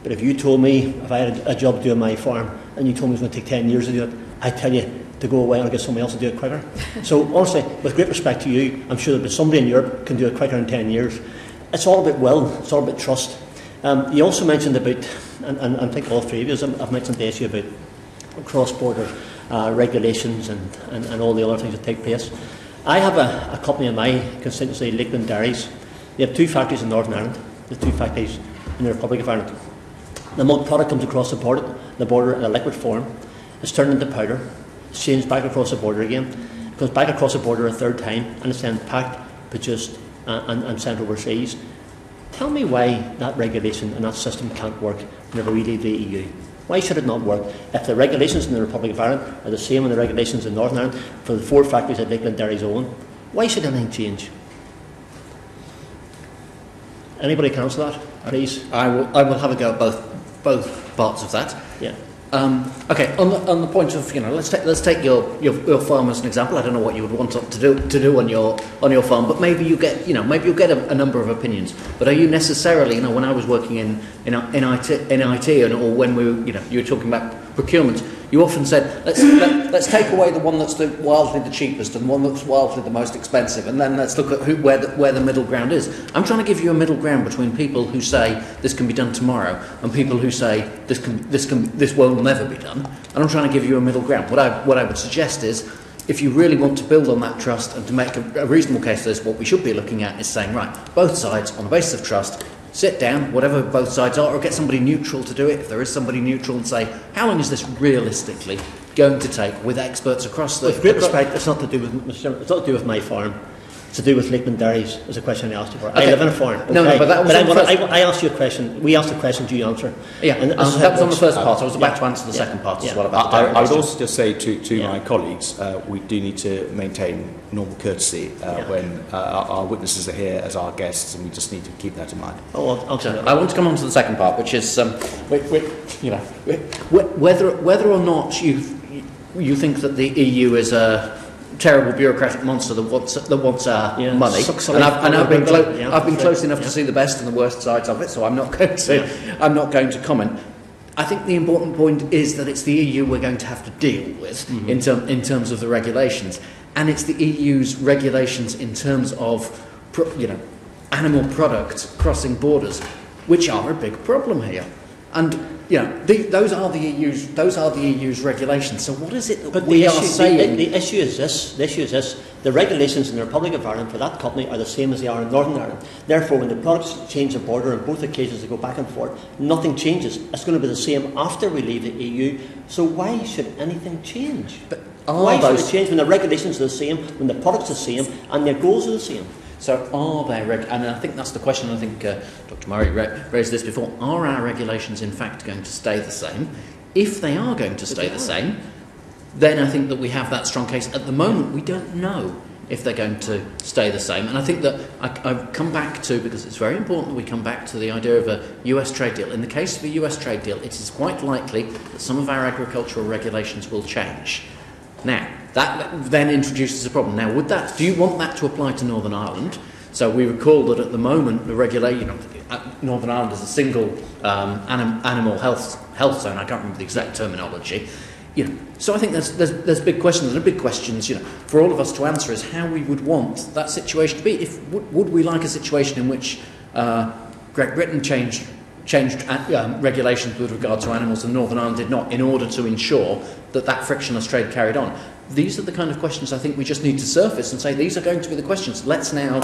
but if you told me, if I had a job doing my farm and you told me it was going to take 10 years to do it, I'd tell you to go away and get somebody else to do it quicker. So honestly, with great respect to you, I'm sure that somebody in Europe can do it quicker in 10 years. It's all about will, it's all about trust. You also mentioned about, and I think all three of you have mentioned the issue about cross-border regulations and all the other things that take place. I have a company in my constituency, Lakeland Dairies. They have 2 factories in Northern Ireland. They have 2 factories in the Republic of Ireland. The milk product comes across the border in a liquid form. It's turned into powder. It's changed back across the border again. It goes back across the border a third time, and it's then packed, produced, and sent overseas. Tell me why that regulation and that system can't work whenever we leave the EU. Why should it not work? If the regulations in the Republic of Ireland are the same as the regulations in Northern Ireland for the 4 factories that Lakeland Dairies own, why should anything change? Anybody can answer that, please? I will have a go at both parts of that. Yeah. Okay. On the point of, let's take your farm as an example. I don't know what you would want to do on your farm, but maybe you get a number of opinions. But are you necessarily, when I was working in IT or when you were talking about procurement, you often said let's take away the one that's wildly the cheapest and the one that's wildly the most expensive, and then let's look at where the middle ground is. I'm trying to give you a middle ground between people who say this can be done tomorrow and people who say this will never be done. And I'm trying to give you a middle ground. What I would suggest is, if you really want to build on that trust and to make a reasonable case for this, what we should be looking at is saying, right, both sides on the basis of trust, sit down, whatever both sides are, or get somebody neutral to do it, if there is somebody neutral, and say, how long is this realistically going to take with experts across the... With great respect, it's not to do with my farm. It's to do with Lakeland Dairies, is a question I asked you for. Okay. I live in a farm. Okay? No, but that was I asked you a question. We asked a question, do you answer? Yeah, and that was on the first part. I was about to answer the second part as well. I would also just say to my colleagues, we do need to maintain normal courtesy when our witnesses are here as our guests, and we just need to keep that in mind. I want to come on to the second part, which is whether or not you think that the EU is a terrible bureaucratic monster that wants our money. And I've been close enough to see the best and the worst sides of it, so I'm not going to comment. I think the important point is that it's the EU we're going to have to deal with in terms of the regulations, and it's the EU's regulations in terms of animal products crossing borders. which are a big problem here. And those are the EU's regulations. So what is it that we are saying? The issue is this. The regulations in the Republic of Ireland for that company are the same as they are in Northern Ireland. Therefore, when the products change the border on both occasions they go back and forth, nothing changes. It's going to be the same after we leave the EU. So why should anything change? But why should it change when the regulations are the same, when the products are the same, and their goals are the same? So are there, and I think that's the question, I think Dr. Murray raised this before, are our regulations in fact going to stay the same? If they are going to stay the same, then I think that we have that strong case. At the moment, we don't know if they're going to stay the same. And I think that I've come back to, because it's very important that we come back to the idea of a US trade deal. In the case of a US trade deal, it is quite likely that some of our agricultural regulations will change. Now, that then introduces a problem. Now, do you want that to apply to Northern Ireland? So we recall that at the moment, the regulation, Northern Ireland is a single animal health zone. I can't remember the exact terminology. So I think there's big questions, and the big questions, for all of us to answer is how we would want that situation to be. Would we like a situation in which Great Britain changed regulations with regard to animals and Northern Ireland did not, in order to ensure that frictionless trade carried on? These are the kind of questions I think we just need to surface and say these are going to be the questions. Let's now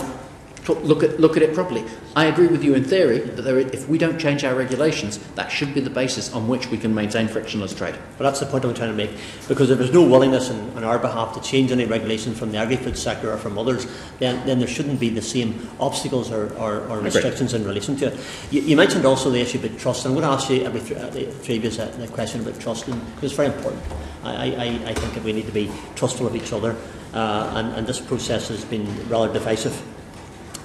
look at it properly. I agree with you in theory that if we don't change our regulations, that should be the basis on which we can maintain frictionless trade. But that's the point I'm trying to make, because if there's no willingness on our behalf to change any regulations from the agri-food sector or from others, then there shouldn't be the same obstacles or restrictions in relation to it. You mentioned also the issue about trust, and I'm going to ask you every three of you the question about trust, because it's very important. I think that we need to be trustful of each other, and this process has been rather divisive.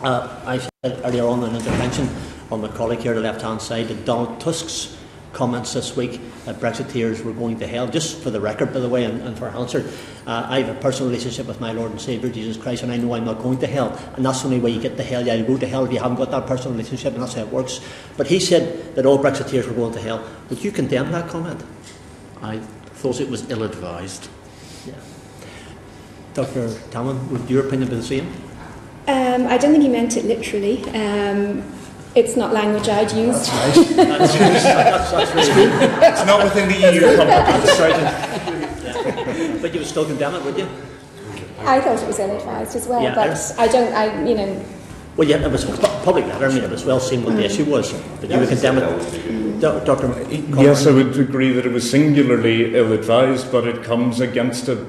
I said earlier on in an intervention on my colleague here on the left-hand side that Donald Tusk's comments this week that Brexiteers were going to hell, just for the record, by the way, and for answer, I have a personal relationship with my Lord and Saviour Jesus Christ, and I know I'm not going to hell, and that's the only way you get to hell. You go to hell if you haven't got that personal relationship, and that's how it works. But he said that all Brexiteers were going to hell. Would you condemn that comment? I thought it was ill-advised. Yeah. Dr. Talman, would your opinion be the same? I don't think he meant it literally. It's not language I'd use. That's right. It's not within the EU competence. But you would still condemn it, would you? I thought it was ill-advised as well, but I don't. Well, yeah, it was public matter. I mean, it was well seen what the issue was, but you would condemn it. Dr. Yes, I would agree that it was singularly ill-advised, but it comes against a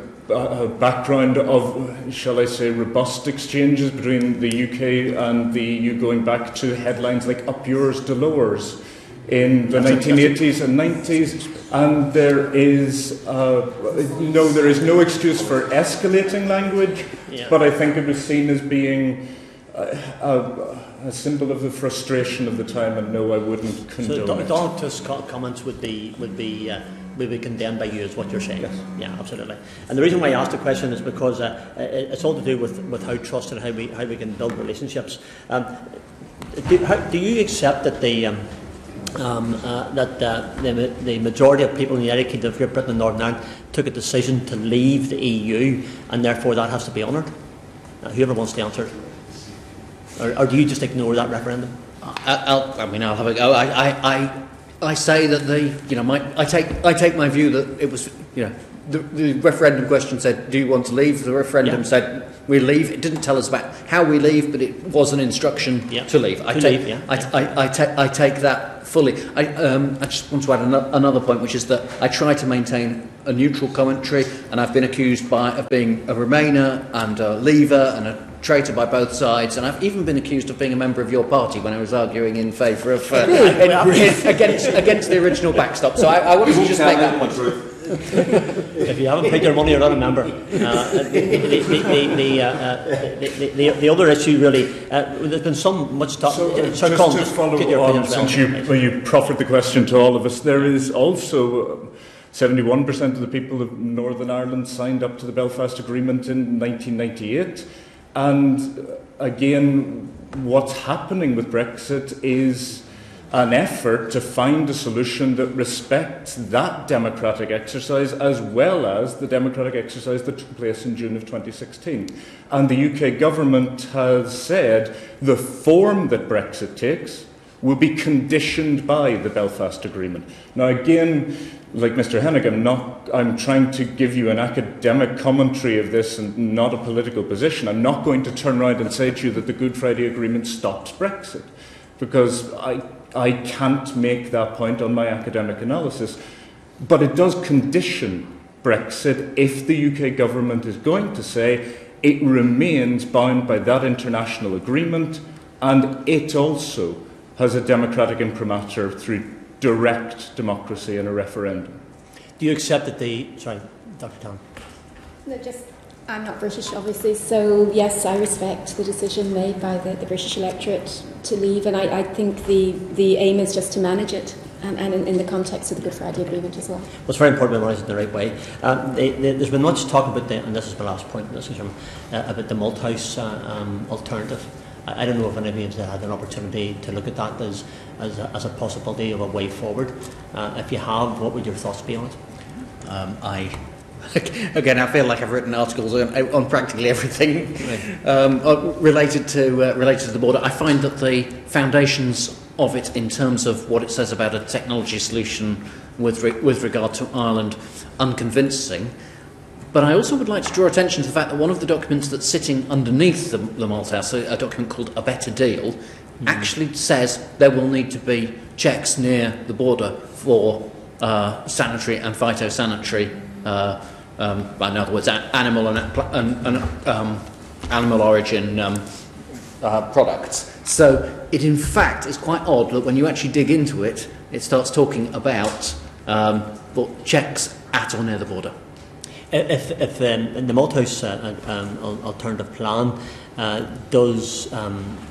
background of, shall I say, robust exchanges between the UK and the EU, going back to headlines like "Up yours to lowers" in the 1980s and 90s, and there is no excuse for escalating language, but I think it was seen as being a symbol of the frustration of the time, and no, I wouldn't condone it. Donald Tusk's comments would be condemned by you, is what you're saying. Yes. Yeah, absolutely. And the reason why I asked the question is because it's all to do with how trust and how we can build relationships. Do you accept that the majority of people in the United Kingdom, Great Britain and Northern Ireland took a decision to leave the EU, and therefore that has to be honoured? Whoever wants to answer. Or do you just ignore that referendum? I'll have a go. I say that I take my view that it was, the referendum question said, do you want to leave? The referendum said, we leave. It didn't tell us about how we leave, but it was an instruction to leave. I take that fully. I just want to add another point, which is that I try to maintain a neutral commentary, and I've been accused of being a Remainer and a Leaver and a traitor by both sides, and I've even been accused of being a member of your party when I was arguing in favour of against the original backstop. So I wanted to just make that point. If you haven't paid your money, you're not a member. The other issue really, there's been so much talk. Just to follow on, since you proffered the question to all of us, there is also 71% of the people of Northern Ireland signed up to the Belfast Agreement in 1998. And again, what's happening with Brexit is an effort to find a solution that respects that democratic exercise as well as the democratic exercise that took place in June of 2016. And the UK government has said the form that Brexit takes will be conditioned by the Belfast Agreement. Now, again, like Mr. Hennig, I'm trying to give you an academic commentary of this and not a political position. I'm not going to turn around and say to you that the Good Friday Agreement stops Brexit, because I can't make that point on my academic analysis. But it does condition Brexit if the UK government is going to say it remains bound by that international agreement, and it also has a democratic imprimatur through direct democracy in a referendum. Do you accept that Sorry, Dr. Tom. No, I'm not British, obviously, so yes, I respect the decision made by the British electorate to leave, and I think the aim is just to manage it, and in the context of the Good Friday Agreement as well. Well, it's very important to manage it in the right way. There's been much talk about and this is my last point, about the Malthouse alternative. I don't know if any of you have had an opportunity to look at that as a possibility of a way forward. If you have, what would your thoughts be on it? Again, I feel like I've written articles on practically everything related to the border. I find that the foundations of it, in terms of what it says about a technology solution with regard to Ireland, unconvincing. But I also would like to draw attention to the fact that one of the documents that's sitting underneath the Malthouse, a document called A Better Deal, actually says there will need to be checks near the border for sanitary and phytosanitary, in other words, animal and animal origin products. So it, in fact, is quite odd that when you actually dig into it, it starts talking about checks at or near the border. If the Malthouse alternative plan does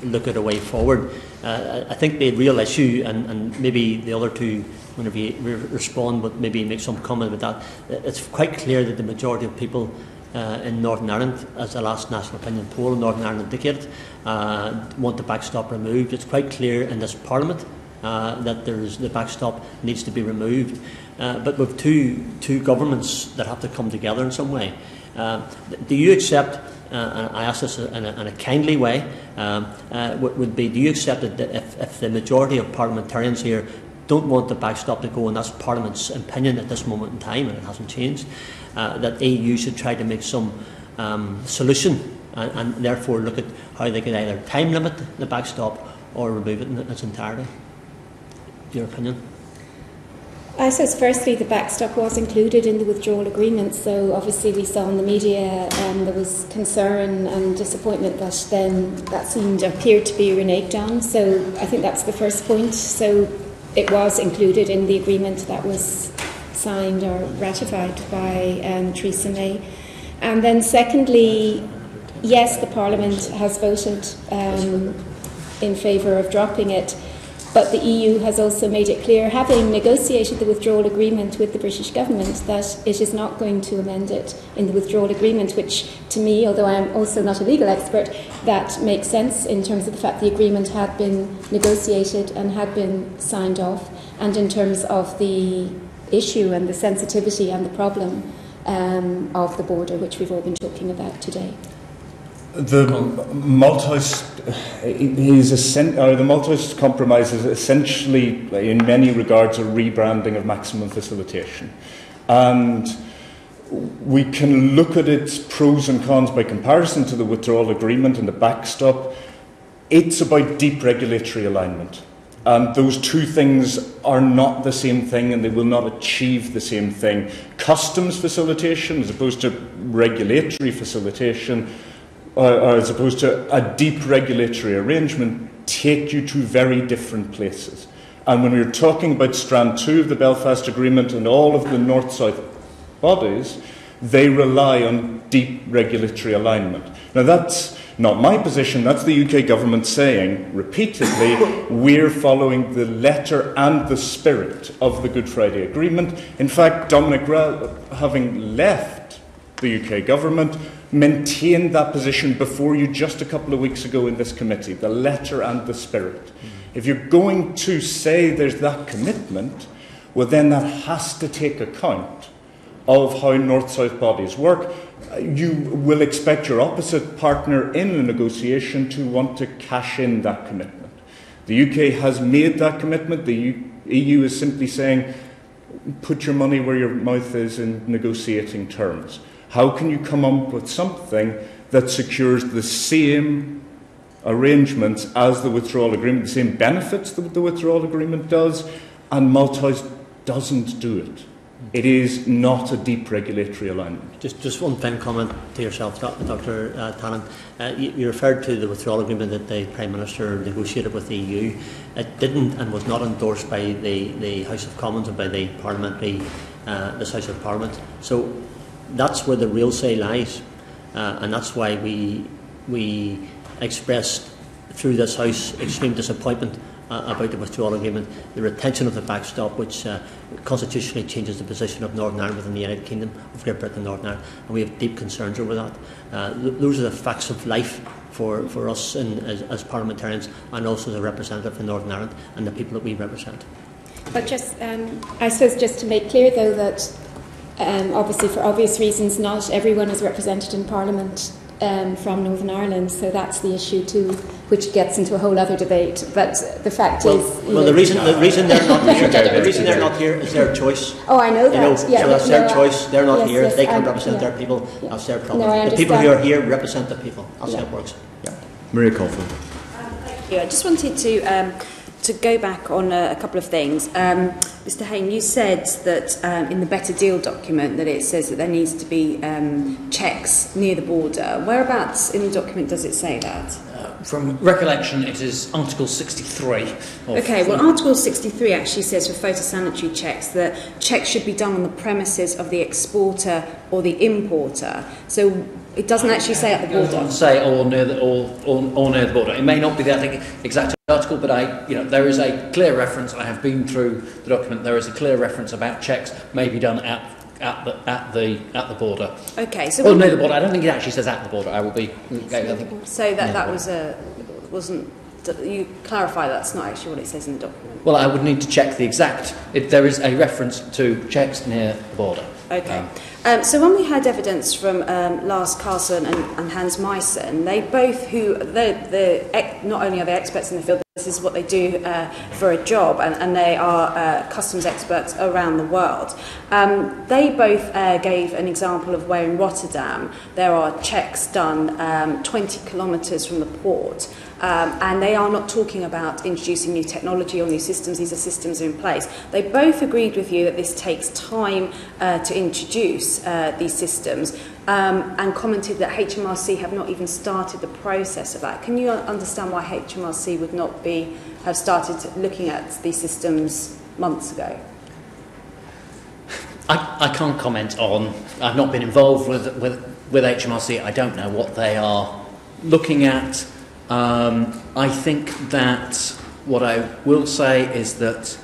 look at a way forward, I think the real issue, and maybe the other two, whenever you respond, but maybe make some comment about that, it's quite clear that the majority of people in Northern Ireland, as the last national opinion poll in Northern Ireland indicated, want the backstop removed. It's quite clear in this Parliament that the backstop needs to be removed. But with two governments that have to come together in some way, do you accept, and I ask this in a kindly way, do you accept that if the majority of parliamentarians here don't want the backstop to go, and that's Parliament's opinion at this moment in time, and it hasn't changed, that the EU should try to make some solution and therefore look at how they can either time limit the backstop or remove it in its entirety? Your opinion? I suppose firstly the backstop was included in the withdrawal agreement, so obviously we saw in the media there was concern and disappointment that then that appeared to be reneged on, so I think that's the first point. So it was included in the agreement that was signed or ratified by Theresa May. And then secondly, yes, the Parliament has voted in favour of dropping it, but the EU has also made it clear, having negotiated the withdrawal agreement with the British government, that it is not going to amend it in the withdrawal agreement, which to me, although I am also not a legal expert, that makes sense in terms of the fact the agreement had been negotiated and had been signed off, and in terms of the issue and the sensitivity and the problem of the border, which we've all been talking about today. The Malthouse Compromise is essentially, in many regards, a rebranding of maximum facilitation. And we can look at its pros and cons by comparison to the withdrawal agreement and the backstop. It's about deep regulatory alignment. And those two things are not the same thing, and they will not achieve the same thing. Customs facilitation, as opposed to regulatory facilitation, or as opposed to a deep regulatory arrangement, take you to very different places. And when we're talking about Strand 2 of the Belfast Agreement and all of the North-South bodies, they rely on deep regulatory alignment. Now, that's not my position, that's the UK government saying repeatedly, we're following the letter and the spirit of the Good Friday Agreement. In fact, Dominic Raab, having left the UK government, maintained that position before you just a couple of weeks ago in this committee, the letter and the spirit. If you're going to say there's that commitment, well then that has to take account of how North-South bodies work. You will expect your opposite partner in a negotiation to want to cash in that commitment. The UK has made that commitment. The EU is simply saying, put your money where your mouth is in negotiating terms. How can you come up with something that secures the same arrangements as the withdrawal agreement, the same benefits that the withdrawal agreement does, and Maltese doesn't do it? It is not a deep regulatory alignment. Just one final comment to yourself, Dr. Tallon. You referred to the withdrawal agreement that the Prime Minister negotiated with the EU. It didn't and was not endorsed by the House of Commons and by the this House of Parliament. So that's where the real say lies, and that's why we expressed through this House extreme disappointment about the withdrawal agreement, the retention of the backstop, which constitutionally changes the position of Northern Ireland within the United Kingdom, of Great Britain and Northern Ireland, and we have deep concerns over that. Those are the facts of life for us as parliamentarians, and also as a representative for Northern Ireland and the people that we represent. But just, I suppose, just to make clear, though, that obviously for obvious reasons, not everyone is represented in Parliament from Northern Ireland, so that's the issue too, which gets into a whole other debate. But the fact is, the reason they're not here is their choice. Oh, I know that. So that's their choice. They're not here. They can't represent their people. That's their problem. No, the people who are here represent the people. That's how it works. Maria Coughlin. Thank you. I just wanted to go back on a couple of things. Mr. Hayne, you said that in the Better Deal document that it says that there needs to be checks near the border. Whereabouts in the document does it say that? From recollection, it is Article 63. Okay, well, Article 63 actually says for photosanitary checks that checks should be done on the premises of the exporter or the importer. So it doesn't actually say at the border. It doesn't say or near the border. It may not be that exact article, but there is a clear reference. I have been through the document. There is a clear reference about checks may be done at the border. Okay, so near the border. I don't think it actually says at the border. I will be. So that wasn't. You clarify that's not actually what it says in the document. Well, I would need to check the exact. There is a reference to checks near the border. Okay. So when we had evidence from Lars Carlson and Hans Meissen, they both not only are they experts in the field, this is what they do for a job, and they are customs experts around the world. They both gave an example of where in Rotterdam there are checks done 20 kilometres from the port. And they are not talking about introducing new technology or new systems. These are systems in place. They both agreed with you that this takes time to introduce these systems, and commented that HMRC have not even started the process of that. Can you understand why HMRC would not have started looking at these systems months ago? I can't comment on. I've not been involved with HMRC. I don't know what they are looking at. I think that what I will say is that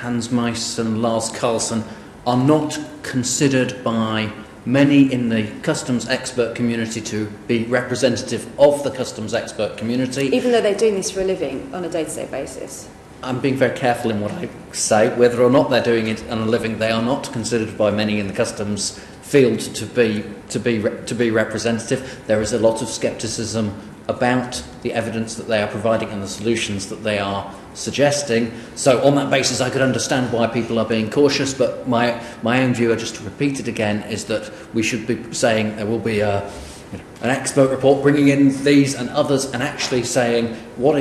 Hans Meissen and Lars Carlson are not considered by many in the customs expert community to be representative of the customs expert community. Even though they're doing this for a living on a day-to-day basis? I'm being very careful in what I say. Whether or not they're doing it on a living, they are not considered by many in the customs field to be representative. There is a lot of scepticism about the evidence that they are providing and the solutions that they are suggesting. So on that basis, I could understand why people are being cautious, but my own view, just to repeat it again, is that we should be saying there will be an expert report bringing in these and others and actually saying what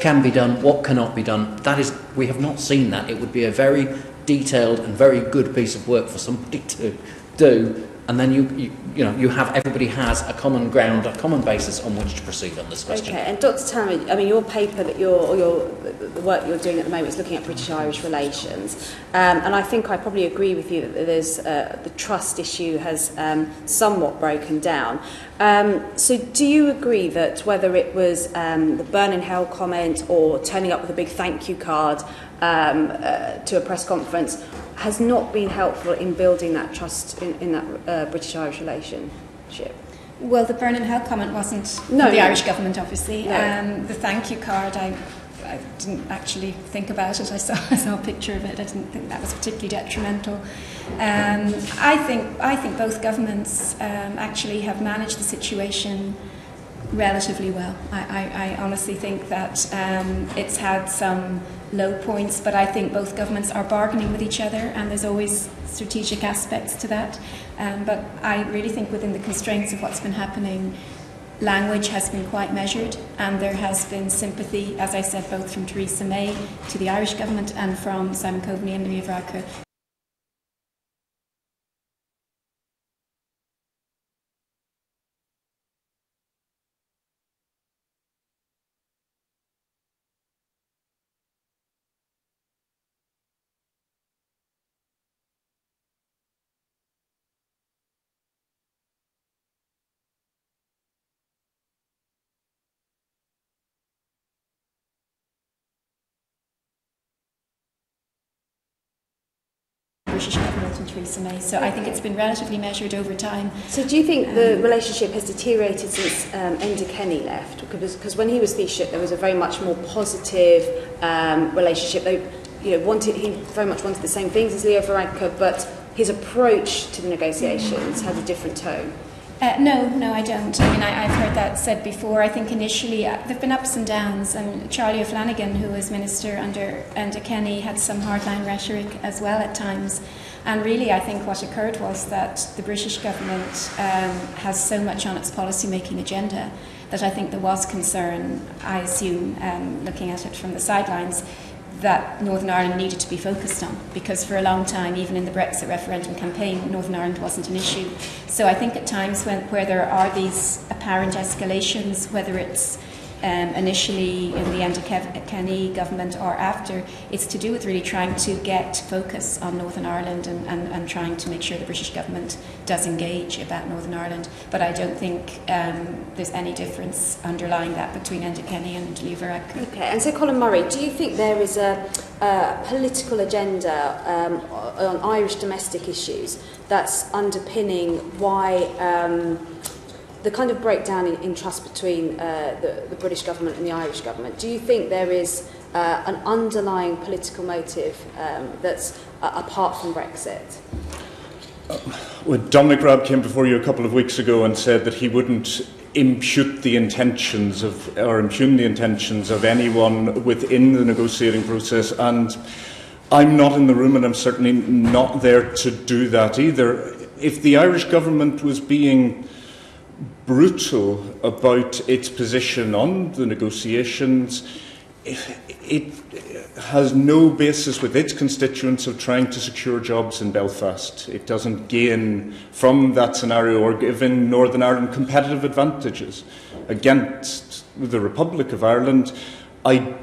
can be done, what cannot be done. That is, we have not seen that. It would be a very detailed and very good piece of work for somebody to do. And then you have everybody has a common ground, a common basis on which to proceed on this question. Okay, and Dr. Talmadge, I mean, your paper that the work you're doing at the moment is looking at British-Irish relations, and I think I probably agree with you that there's the trust issue has somewhat broken down. So, do you agree that whether it was the burn in hell comment or turning up with a big thank you card to a press conference has not been helpful in building that trust in that British-Irish relationship? Well, the burn in hell comment wasn't from the Irish government, obviously. No. The thank you card, I didn't actually think about it. I saw a picture of it. I didn't think that was particularly detrimental. I think both governments actually have managed the situation relatively well. I honestly think that it's had some low points, but I think both governments are bargaining with each other, and there's always strategic aspects to that. But I really think within the constraints of what's been happening, language has been quite measured, and there has been sympathy, as I said, both from Theresa May to the Irish government and from Simon Coveney and Yvette Cooper. British government and Theresa May. So I think it's been relatively measured over time. So do you think the relationship has deteriorated since Enda Kenny left? Because when he was Taoiseach, there was a very much more positive relationship. They, he very much wanted the same things as Leo Varadkar, but his approach to the negotiations had a different tone. No, I don't. I mean, I've heard that said before. I think initially there've been ups and downs. Charlie O'Flanagan, who was minister under Enda Kenny, had some hardline rhetoric as well at times. And really, I think what occurred was that the British government has so much on its policy-making agenda that I think there was concern, I assume, looking at it from the sidelines, that Northern Ireland needed to be focused on, because for a long time, even in the Brexit referendum campaign, Northern Ireland wasn't an issue. So I think at times where there are these apparent escalations, whether it's initially in the Enda Kenny government or after, it's to do with really trying to get focus on Northern Ireland and trying to make sure the British government does engage about Northern Ireland. But I don't think there's any difference underlying that between Enda Kenny and Leo Varadkar. Okay, and so Colin Murray, do you think there is a political agenda on Irish domestic issues that's underpinning why the kind of breakdown in trust between the British government and the Irish government? Do you think there is an underlying political motive that's apart from Brexit? Well, Dominic Raab came before you a couple of weeks ago and said that he wouldn't impugn the intentions of anyone within the negotiating process, and I'm not in the room, and I'm certainly not there to do that either. If the Irish government was being brutal about its position on the negotiations, it has no basis with its constituents of trying to secure jobs in Belfast. It doesn't gain from that scenario or giving Northern Ireland competitive advantages against the Republic of Ireland. I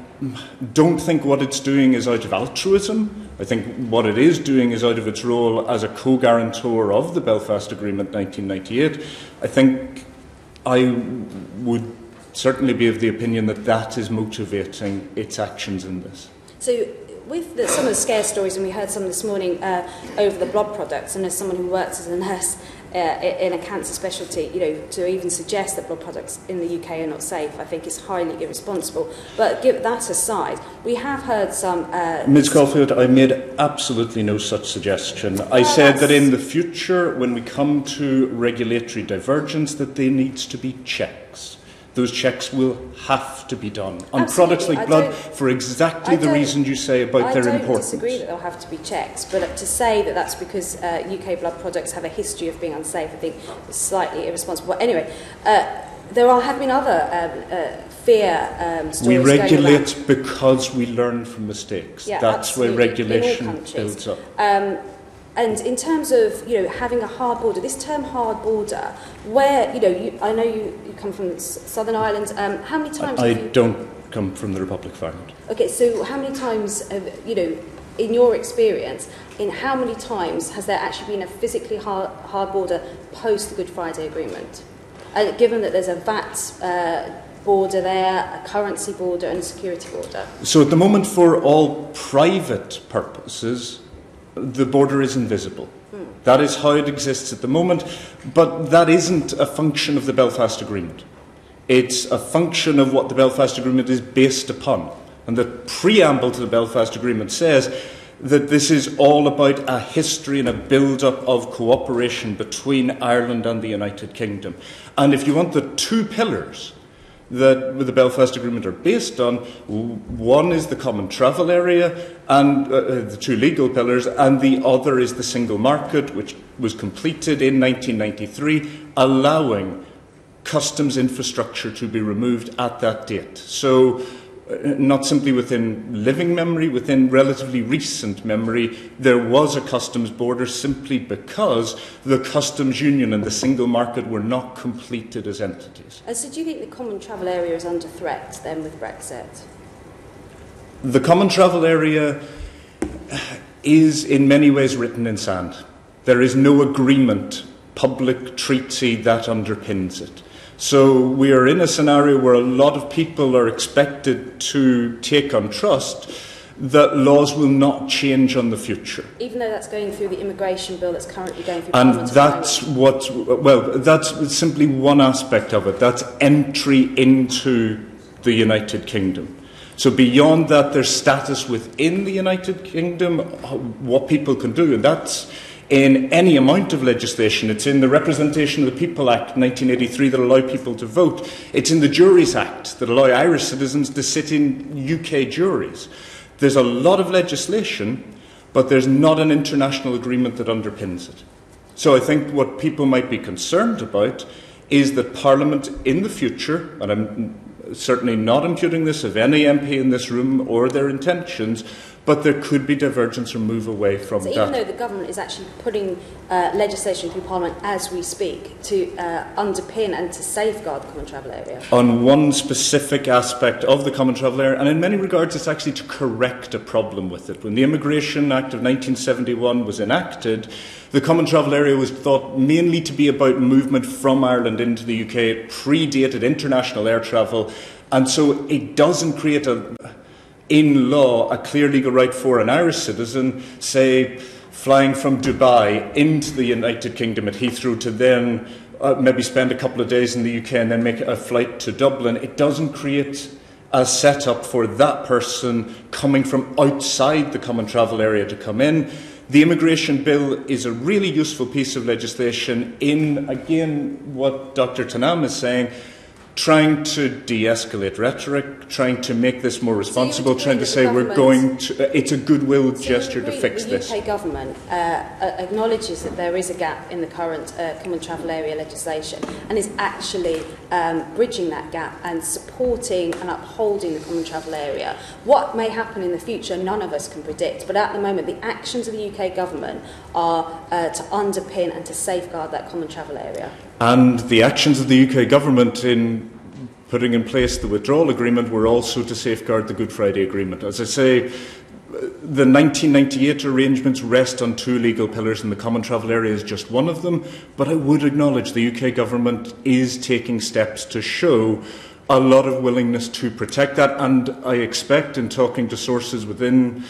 don't think what it's doing is out of altruism. I think what it is doing is out of its role as a co-guarantor of the Belfast Agreement 1998. I think I would certainly be of the opinion that that is motivating its actions in this. So with some of the scare stories, and we heard some this morning over the blood products, and as someone who works as a nurse in a cancer specialty, to even suggest that blood products in the UK are not safe, I think is highly irresponsible. But give that aside, we have heard some... Ms Caulfield, I made absolutely no such suggestion. I said that in the future, when we come to regulatory divergence, that there needs to be checks. Those checks will have to be done on products like blood for exactly the reason you say about their importance. I don't disagree that there'll have to be checks, but to say that that's because UK blood products have a history of being unsafe, I think is slightly irresponsible. But anyway, there have been other fear stories. We regulate because we learn from mistakes. Yeah, that's where regulation builds up. And in terms of having a hard border, this term hard border, where I know you come from Southern Ireland. How many times? I don't come from the Republic of Ireland. Okay, so how many times, in your experience, in how many times has there actually been a physically hard border post the Good Friday Agreement? Given that there's a VAT border there, a currency border, and a security border. So at the moment, for all private purposes, the border is invisible. That is how it exists at the moment, but that isn't a function of the Belfast Agreement. It's a function of what the Belfast Agreement is based upon. And the preamble to the Belfast Agreement says that this is all about a history and a build-up of cooperation between Ireland and the United Kingdom. And if you want the two pillars that the Belfast Agreement are based on, one is the common travel area, and the two legal pillars, and the other is the single market, which was completed in 1993, allowing customs infrastructure to be removed at that date. So, not simply within living memory, within relatively recent memory, there was a customs border simply because the customs union and the single market were not completed as entities. So do you think the common travel area is under threat then with Brexit? The common travel area is in many ways written in sand. There is no agreement, public treaty that underpins it. So we are in a scenario where a lot of people are expected to take on trust that laws will not change on the future. Even though that's going through the immigration bill that's currently going through And Parliament. that's simply one aspect of it. That's entry into the United Kingdom. So beyond that, there's status within the United Kingdom, what people can do, and that's in any amount of legislation. It's in the Representation of the People Act 1983 that allow people to vote. It's in the Juries Act that allow Irish citizens to sit in UK juries. There's a lot of legislation, but there's not an international agreement that underpins it. So I think what people might be concerned about is that Parliament in the future, and I'm certainly not imputing this of any MP in this room or their intentions, but there could be divergence or move away from that. So even though the government is actually putting legislation through Parliament as we speak to underpin and to safeguard the common travel area? On one specific aspect of the common travel area, and in many regards it's actually to correct a problem with it. When the Immigration Act of 1971 was enacted, the common travel area was thought mainly to be about movement from Ireland into the UK. It predated international air travel, and so it doesn't create in law a clear legal right for an Irish citizen, say, flying from Dubai into the United Kingdom at Heathrow to then maybe spend a couple of days in the UK and then make a flight to Dublin. It doesn't create a setup for that person coming from outside the common travel area to come in. The immigration bill is a really useful piece of legislation in, again, what Dr. Tanam is saying, trying to de-escalate rhetoric, trying to make this more responsible, trying to say we're going to... It's a goodwill gesture to fix this. The UK government acknowledges that there is a gap in the current common travel area legislation and is actually bridging that gap and supporting and upholding the common travel area. What may happen in the future, none of us can predict, but at the moment the actions of the UK government are to underpin and to safeguard that common travel area. And the actions of the UK government in putting in place the withdrawal agreement were also to safeguard the Good Friday Agreement. As I say, the 1998 arrangements rest on two legal pillars, and the common travel area is just one of them, but I would acknowledge the UK government is taking steps to show a lot of willingness to protect that, and I expect, in talking to sources within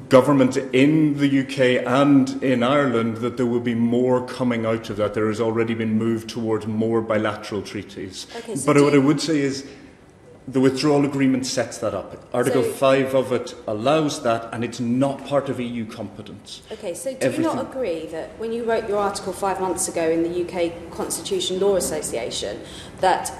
government in the UK and in Ireland, that there will be more coming out of that. There has already been moved towards more bilateral treaties. Okay, so but what I would say is the withdrawal agreement sets that up. Article 5 of it allows that, and it's not part of EU competence. Okay, so do you not agree that when you wrote your Article 5 months ago in the UK Constitution Law Association that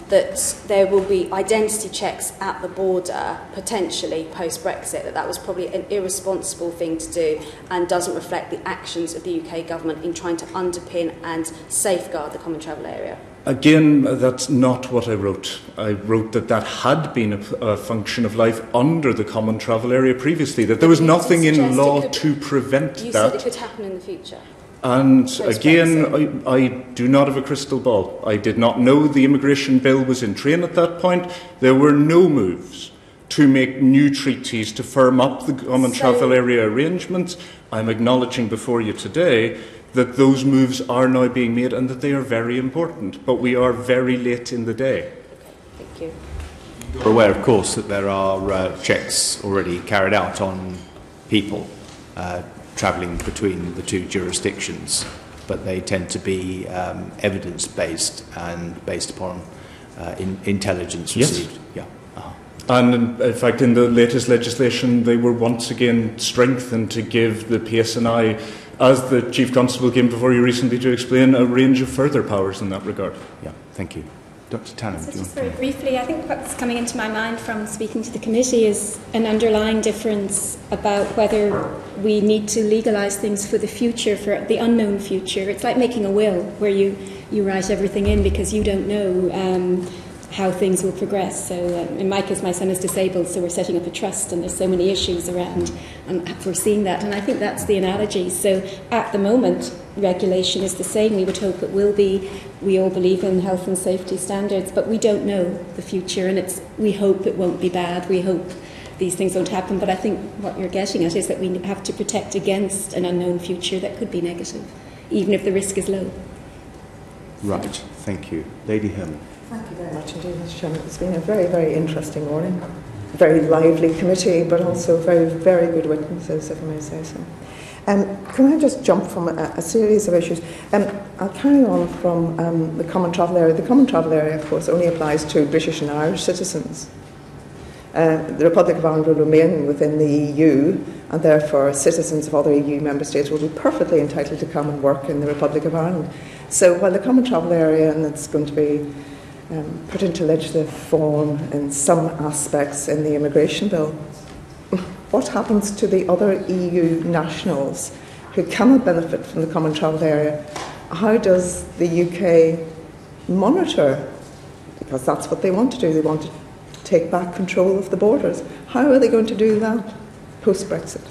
that there will be identity checks at the border potentially post-Brexit, that was probably an irresponsible thing to do and doesn't reflect the actions of the UK government in trying to underpin and safeguard the common travel area? Again, that's not what I wrote. I wrote that that had been a function of life under the common travel area previously, that there was nothing in law to prevent that. You said it could happen in the future. And again, I do not have a crystal ball. I did not know the immigration bill was in train at that point. There were no moves to make new treaties to firm up the common travel area arrangements. I'm acknowledging before you today that those moves are now being made and that they are very important, but we are very late in the day. Okay, thank you. You're aware, of course, that there are checks already carried out on people travelling between the two jurisdictions, but they tend to be evidence-based and based upon intelligence received. Yes. Yeah. And in fact, in the latest legislation, they were once again strengthened to give the PSNI, as the Chief Constable came before you recently to explain, a range of further powers in that regard. Yeah, thank you. Dr. Tannum, So do you just want very briefly, I think what's coming into my mind from speaking to the committee is an underlying difference about whether we need to legalise things for the future, for the unknown future. It's like making a will, where you write everything in because you don't know how things will progress. So in my case, my son is disabled, so we're setting up a trust, and there's so many issues around foreseeing that, and I think that's the analogy. So at the moment, regulation is the same. We would hope it will be. We all believe in health and safety standards, but we don't know the future, and we hope it won't be bad. We hope these things won't happen, but I think what you're getting at is that we have to protect against an unknown future that could be negative, even if the risk is low. Right, thank you. Lady Herman. Thank you very much indeed, Mr. Chairman. It's been a very, very interesting morning. Very lively committee, but also very, very good witnesses, if I may say so. Can I just jump from a series of issues? I'll carry on from the Common Travel Area. The Common Travel Area, of course, only applies to British and Irish citizens. The Republic of Ireland will remain within the EU, and therefore citizens of other EU member states will be perfectly entitled to come and work in the Republic of Ireland. So while the Common Travel Area, and it's going to be put into legislative form in some aspects in the immigration bill, what happens to the other EU nationals who cannot benefit from the Common Travel Area? How does the UK monitor, because that's what they want to do, they want to take back control of the borders. How are they going to do that post-Brexit?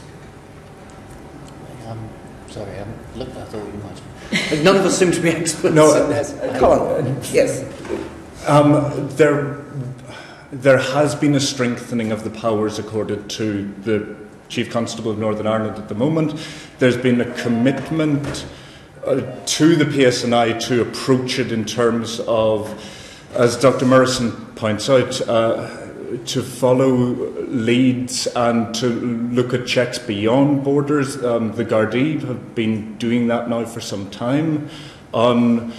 Sorry, I haven't looked at all you might. None of us seem to be experts. No, Colin, yes. There has been a strengthening of the powers accorded to the Chief Constable of Northern Ireland at the moment. There's been a commitment to the PSNI to approach it in terms of, as Dr. Morrison points out, to follow leads and to look at checks beyond borders. The Gardaí have been doing that now for some time on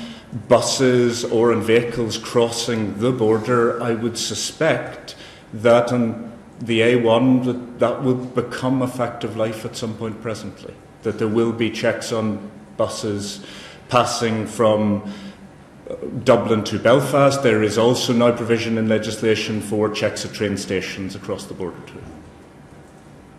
buses or on vehicles crossing the border. I would suspect that on the A1 that will become a fact of life at some point presently, that there will be checks on buses passing from Dublin to Belfast. There is also now provision in legislation for checks at train stations across the border too.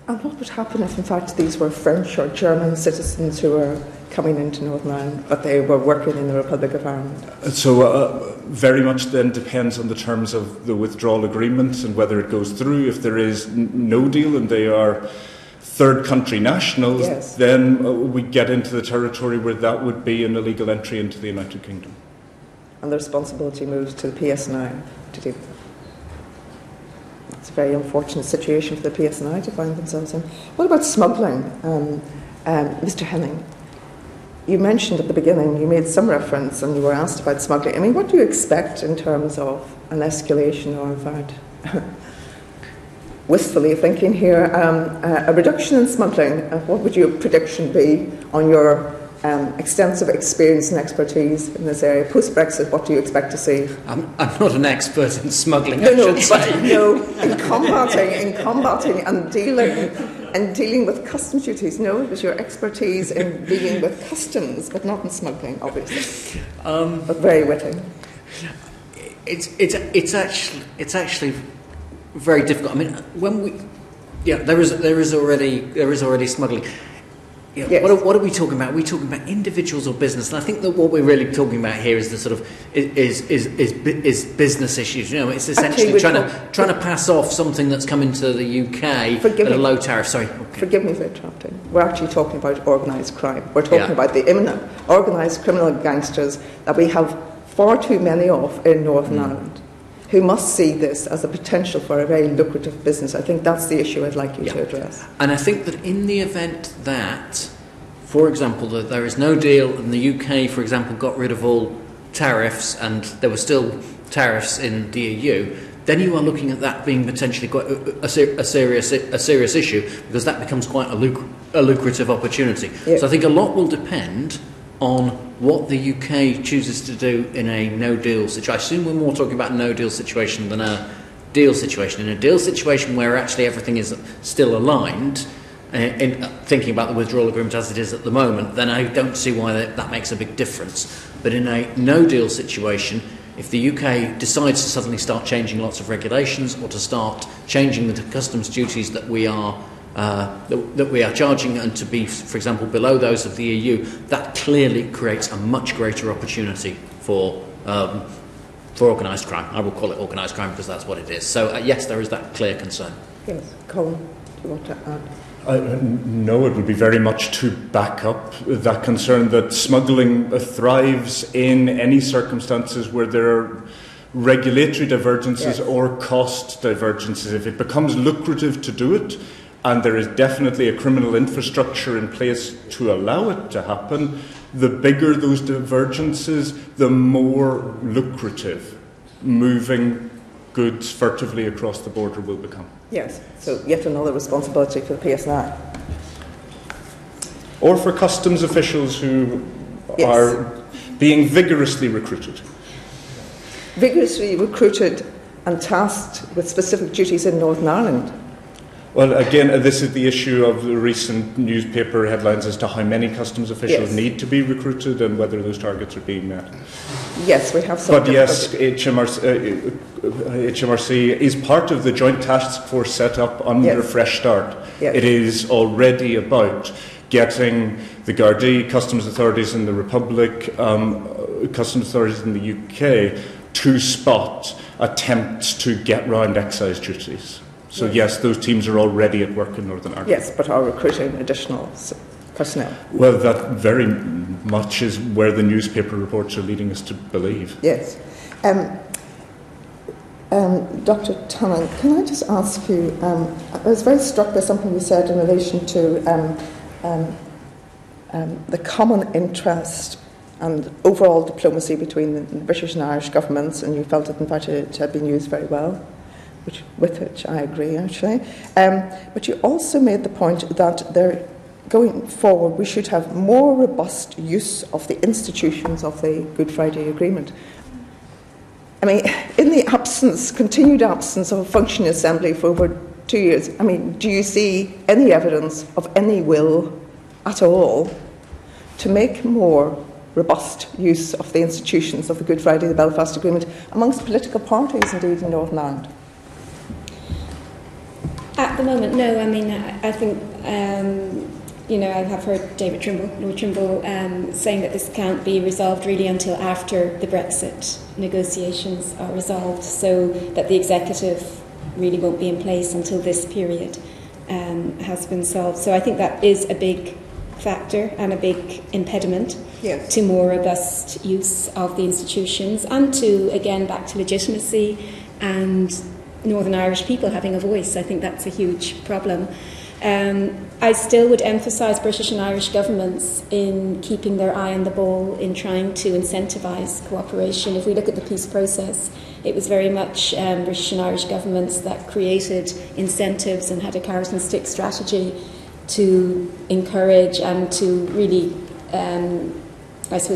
And what would happen if, in fact, these were French or German citizens who were coming into Northern Ireland, but they were working in the Republic of Ireland? So very much then depends on the terms of the withdrawal agreement and whether it goes through. If there is no deal and they are third country nationals, yes, then we get into the territory where that would be an illegal entry into the United Kingdom. And the responsibility moves to the PSNI to deal with it. It's a very unfortunate situation for the PSNI to find themselves in. What about smuggling? Mr. Henning, you mentioned at the beginning, you made some reference and you were asked about smuggling. I mean, what do you expect in terms of an escalation or, in fact, wistfully thinking here, a reduction in smuggling? What would your prediction be on your extensive experience and expertise in this area? Post-Brexit, what do you expect to see? I'm not an expert in smuggling, No, in combating and dealing with customs duties. No, it was your expertise in dealing with customs, but not in smuggling, obviously. But very witty. It's actually very difficult. I mean, there is already smuggling. Yeah, yes. What are we talking about? Are we talking about individuals or business? And I think that what we're really talking about here is the sort of is business issues. You know, it's essentially trying to pass off something that's come into the UK at a low tariff. Sorry, okay. Forgive me for interrupting. We're actually talking about organised crime. We're talking about the imminent organised criminal gangsters that we have far too many of in Northern Ireland, who must see this as a potential for a very lucrative business. I think that's the issue I'd like you to address. And I think that in the event that, for example, that there is no deal and the UK, for example, got rid of all tariffs and there were still tariffs in the EU, then you are looking at that being potentially quite a serious issue, because that becomes quite a lucrative opportunity. Yep. So I think a lot will depend on what the UK chooses to do in a no-deal situation. I assume we're more talking about a no-deal situation than a deal situation. In a deal situation where actually everything is still aligned, in thinking about the withdrawal agreement as it is at the moment, then I don't see why that makes a big difference. But in a no-deal situation, if the UK decides to suddenly start changing lots of regulations or to start changing the customs duties that we are charging and to be, for example, below those of the EU, that clearly creates a much greater opportunity for organised crime. I will call it organised crime because that's what it is. So yes, there is that clear concern. Yes, Colin, do you want to add? No, it would be very much to back up that concern that smuggling thrives in any circumstances where there are regulatory divergences or cost divergences. If it becomes lucrative to do it, and there is definitely a criminal infrastructure in place to allow it to happen, the bigger those divergences, the more lucrative moving goods furtively across the border will become. Yes, so yet another responsibility for the PSNI. Or for customs officials who are being vigorously recruited. Vigorously recruited and tasked with specific duties in Northern Ireland. Well, again, this is the issue of the recent newspaper headlines as to how many customs officials need to be recruited and whether those targets are being met. Yes, we have some. But yes, HMRC is part of the joint task force set up under Fresh Start. Yes. It is already about getting the Gardaí, customs authorities in the Republic, customs authorities in the UK to spot attempts to get round excise duties. So yes, those teams are already at work in Northern Ireland. Yes, but are recruiting additional personnel. Well, that very much is where the newspaper reports are leading us to believe. Yes. Dr. Toughen, can I just ask you, I was very struck by something you said in relation to the common interest and overall diplomacy between the British and Irish governments, and you felt it, in fact, it had been used very well. With which I agree, actually. But you also made the point that going forward we should have more robust use of the institutions of the Good Friday Agreement. I mean, in the continued absence of a functioning assembly for over 2 years, I mean, do you see any evidence of any will at all to make more robust use of the institutions of the Good Friday, the Belfast Agreement, amongst political parties, indeed, in Northern Ireland? At the moment, no. I mean, I think, I have heard Lord Trimble, saying that this can't be resolved really until after the Brexit negotiations are resolved, so that the executive really won't be in place until this period has been solved. So I think that is a big factor and a big impediment to more robust use of the institutions and to, again, back to legitimacy and Northern Irish people having a voice. I think that's a huge problem. I still would emphasise British and Irish governments in keeping their eye on the ball in trying to incentivise cooperation. If we look at the peace process, it was very much British and Irish governments that created incentives and had a carrot and stick strategy to encourage and to really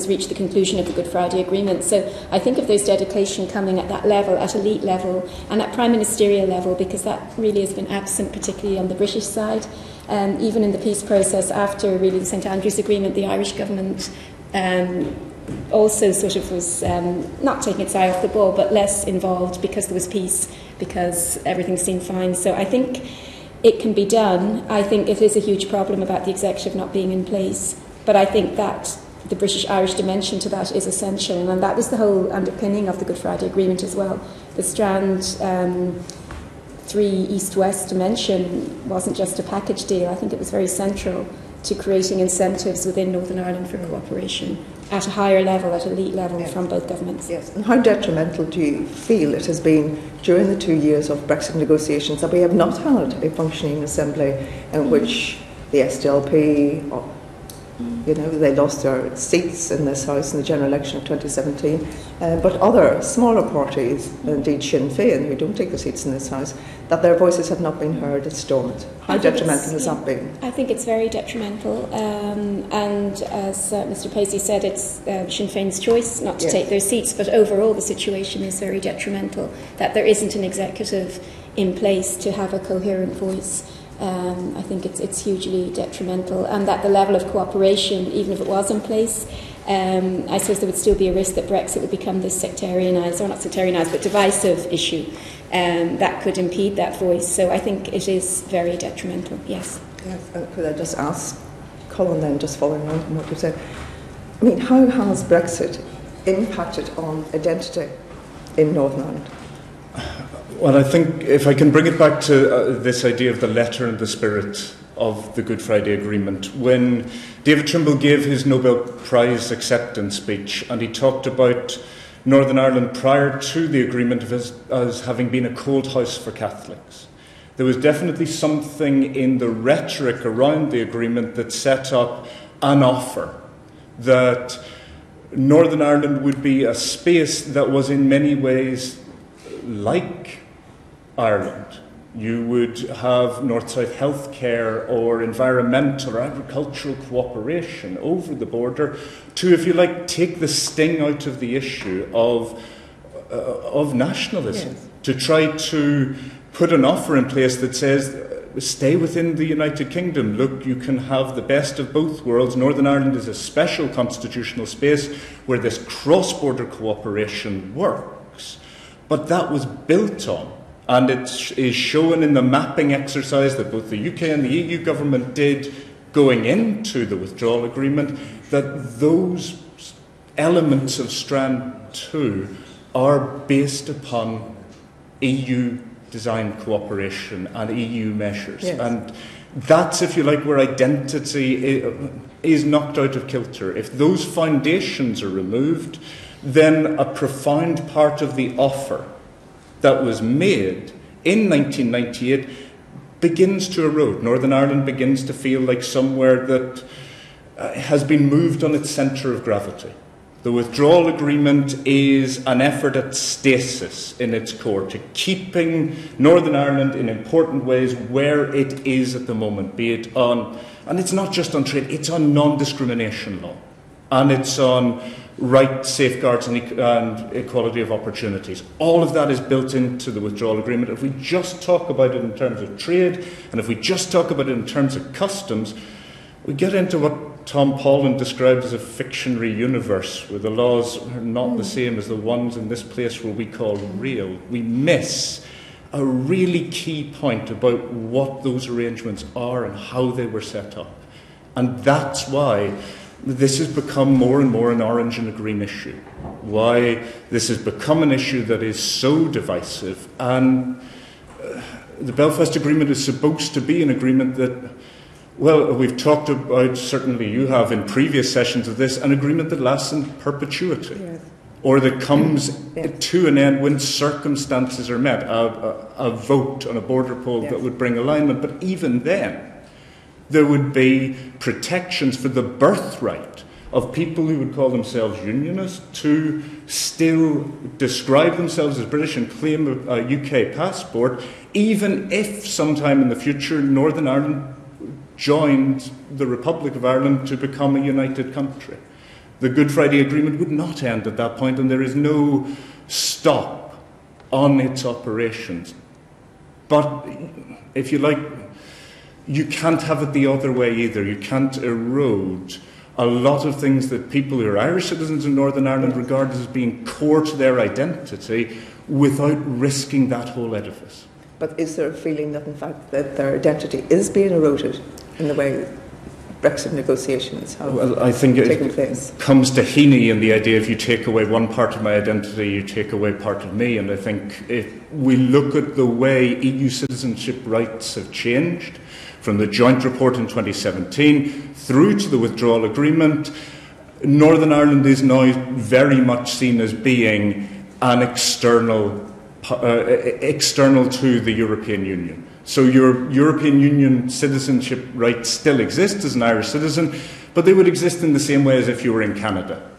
reach the conclusion of the Good Friday Agreement. So I think of those dedication coming at that level, at elite level, and at prime ministerial level, because that really has been absent, particularly on the British side. Even in the peace process after really the St Andrews Agreement, the Irish government also sort of was not taking its eye off the ball, but less involved because there was peace, because everything seemed fine. So I think it can be done. I think it is a huge problem about the executive not being in place, but I think that the British-Irish dimension to that is essential, and that was the whole underpinning of the Good Friday Agreement as well. The Strand 3 East-West dimension wasn't just a package deal. I think it was very central to creating incentives within Northern Ireland for cooperation at a higher level, at elite level, from both governments. Yes, and how detrimental do you feel it has been during the 2 years of Brexit negotiations that we have not had a functioning assembly in which the SDLP You know, they lost their seats in this House in the general election of 2017, but other smaller parties, indeed Sinn Féin, who don't take the seats in this House, that their voices have not been heard at Stormont. How detrimental has that been? I think it's very detrimental, and as Mr Paisley said, it's Sinn Féin's choice not to take their seats, but overall the situation is very detrimental, that there isn't an executive in place to have a coherent voice. I think it's hugely detrimental, and that the level of cooperation, even if it was in place, I suppose there would still be a risk that Brexit would become this sectarianised, or not sectarianised, but divisive issue that could impede that voice. So I think it is very detrimental, yes. Could I just ask Colin then, just following on from what you said, I mean, how has Brexit impacted on identity in Northern Ireland? Well, I think if I can bring it back to this idea of the letter and the spirit of the Good Friday Agreement, when David Trimble gave his Nobel Prize acceptance speech and he talked about Northern Ireland prior to the agreement as having been a cold house for Catholics, there was definitely something in the rhetoric around the agreement that set up an offer that Northern Ireland would be a space that was in many ways like Ireland. You would have north-south healthcare or environmental or agricultural cooperation over the border to, if you like, take the sting out of the issue of nationalism, to try to put an offer in place that says, stay within the United Kingdom. Look, you can have the best of both worlds. Northern Ireland is a special constitutional space where this cross-border cooperation works. But that was built on, and it is shown in the mapping exercise that both the UK and the EU government did going into the withdrawal agreement, that those elements of Strand 2 are based upon EU-designed cooperation and EU measures. Yes. And that's, if you like, where identity is knocked out of kilter. If those foundations are removed, then a profound part of the offer that was made in 1998 begins to erode. Northern Ireland begins to feel like somewhere that has been moved on its centre of gravity. The withdrawal agreement is an effort at stasis in its core, to keeping Northern Ireland in important ways where it is at the moment, be it on, and it's not just on trade, it's on non-discrimination law, and it's on right, safeguards and equality of opportunities. All of that is built into the withdrawal agreement. If we just talk about it in terms of trade, and if we just talk about it in terms of customs, we get into what Tom Paullin described as a fictionary universe, where the laws are not the same as the ones in this place where we call real. We miss a really key point about what those arrangements are and how they were set up. And that's why this has become more and more an orange and a green issue. Why this has become an issue that is so divisive. And the Belfast Agreement is supposed to be an agreement that, well, we've talked about, certainly you have in previous sessions of this, an agreement that lasts in perpetuity. Yes. Or that comes to an end when circumstances are met. A vote on a border poll that would bring alignment. But even then, there would be protections for the birthright of people who would call themselves unionists to still describe themselves as British and claim a UK passport, even if sometime in the future Northern Ireland joined the Republic of Ireland to become a united country. The Good Friday Agreement would not end at that point, and there is no stop on its operations. But, if you like, you can't have it the other way either. You can't erode a lot of things that people who are Irish citizens in Northern Ireland regard as being core to their identity without risking that whole edifice. But is there a feeling that, in fact, that their identity is being eroded in the way Brexit negotiations have taken place? It comes to Heaney and the idea, if you take away one part of my identity, you take away part of me. And I think if we look at the way EU citizenship rights have changed, from the joint report in 2017 through to the withdrawal agreement, Northern Ireland is now very much seen as being an external to the European Union. So your European Union citizenship rights still exist as an Irish citizen, but they would exist in the same way as if you were in Canada.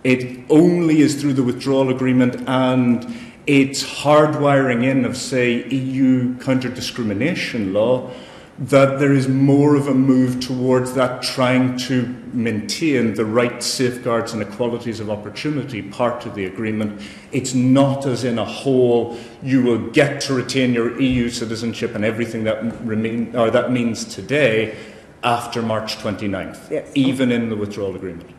It only is through the withdrawal agreement and its hardwiring in of, say, EU counter-discrimination law that there is more of a move towards that trying to maintain the rights, safeguards and equalities of opportunity part of the agreement. It's not as in a whole, you will get to retain your EU citizenship and everything that means today after March 29th, yes, even in the withdrawal agreement.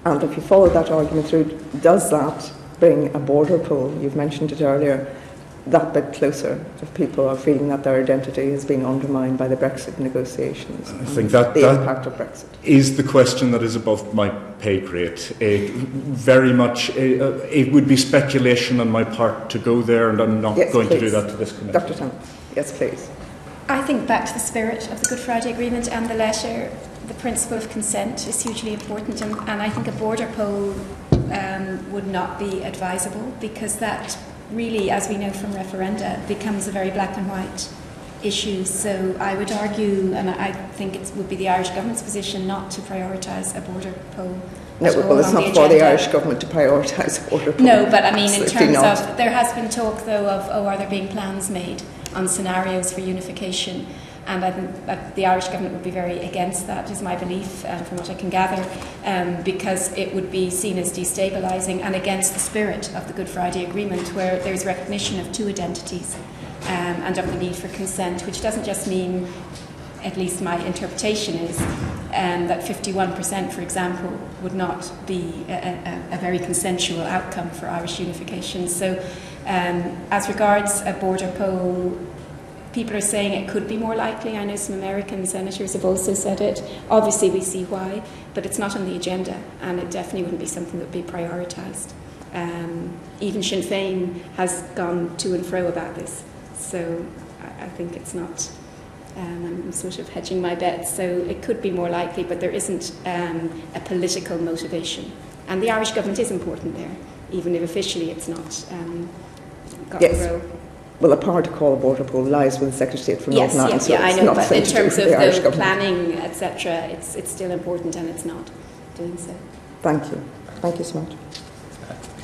And if you follow that argument through, does that bring a border poll, you've mentioned it earlier, that bit closer if people are feeling that their identity is being undermined by the Brexit negotiations? I think that the impact of Brexit is the question that is above my pay grade. Very much, it would be speculation on my part to go there, and I'm not going to do that to this committee. Dr. Tan, yes, please. I think back to the spirit of the Good Friday Agreement and the letter, the principle of consent is hugely important, and I think a border poll would not be advisable, because that really, as we know from referenda, becomes a very black and white issue. So I would argue, and I think it would be the Irish government's position, not to prioritise a border poll. No, well, it's not for the Irish government to prioritise a border poll. No, but I mean, in terms not. of, there has been talk though of, are there being plans made on scenarios for unification? And I think that the Irish government would be very against that, is my belief, from what I can gather, because it would be seen as destabilising and against the spirit of the Good Friday Agreement, where there's recognition of two identities and of the need for consent, which doesn't just mean, at least my interpretation is, that 51%, for example, would not be a very consensual outcome for Irish unification. So as regards a border poll, people are saying it could be more likely. I know some American senators have also said it. Obviously, we see why, but it's not on the agenda, and it definitely wouldn't be something that would be prioritised. Even Sinn Féin has gone to and fro about this, so I think it's not. I'm sort of hedging my bets, so it could be more likely, but there isn't a political motivation. And the Irish government is important there, even if officially it's not got the role. Well, the power to call a border poll lies with the Secretary of State for Northern Ireland. Yes, I know, but in terms of the planning, etc., it's still important, and it's not doing so. Thank you. Thank you so much.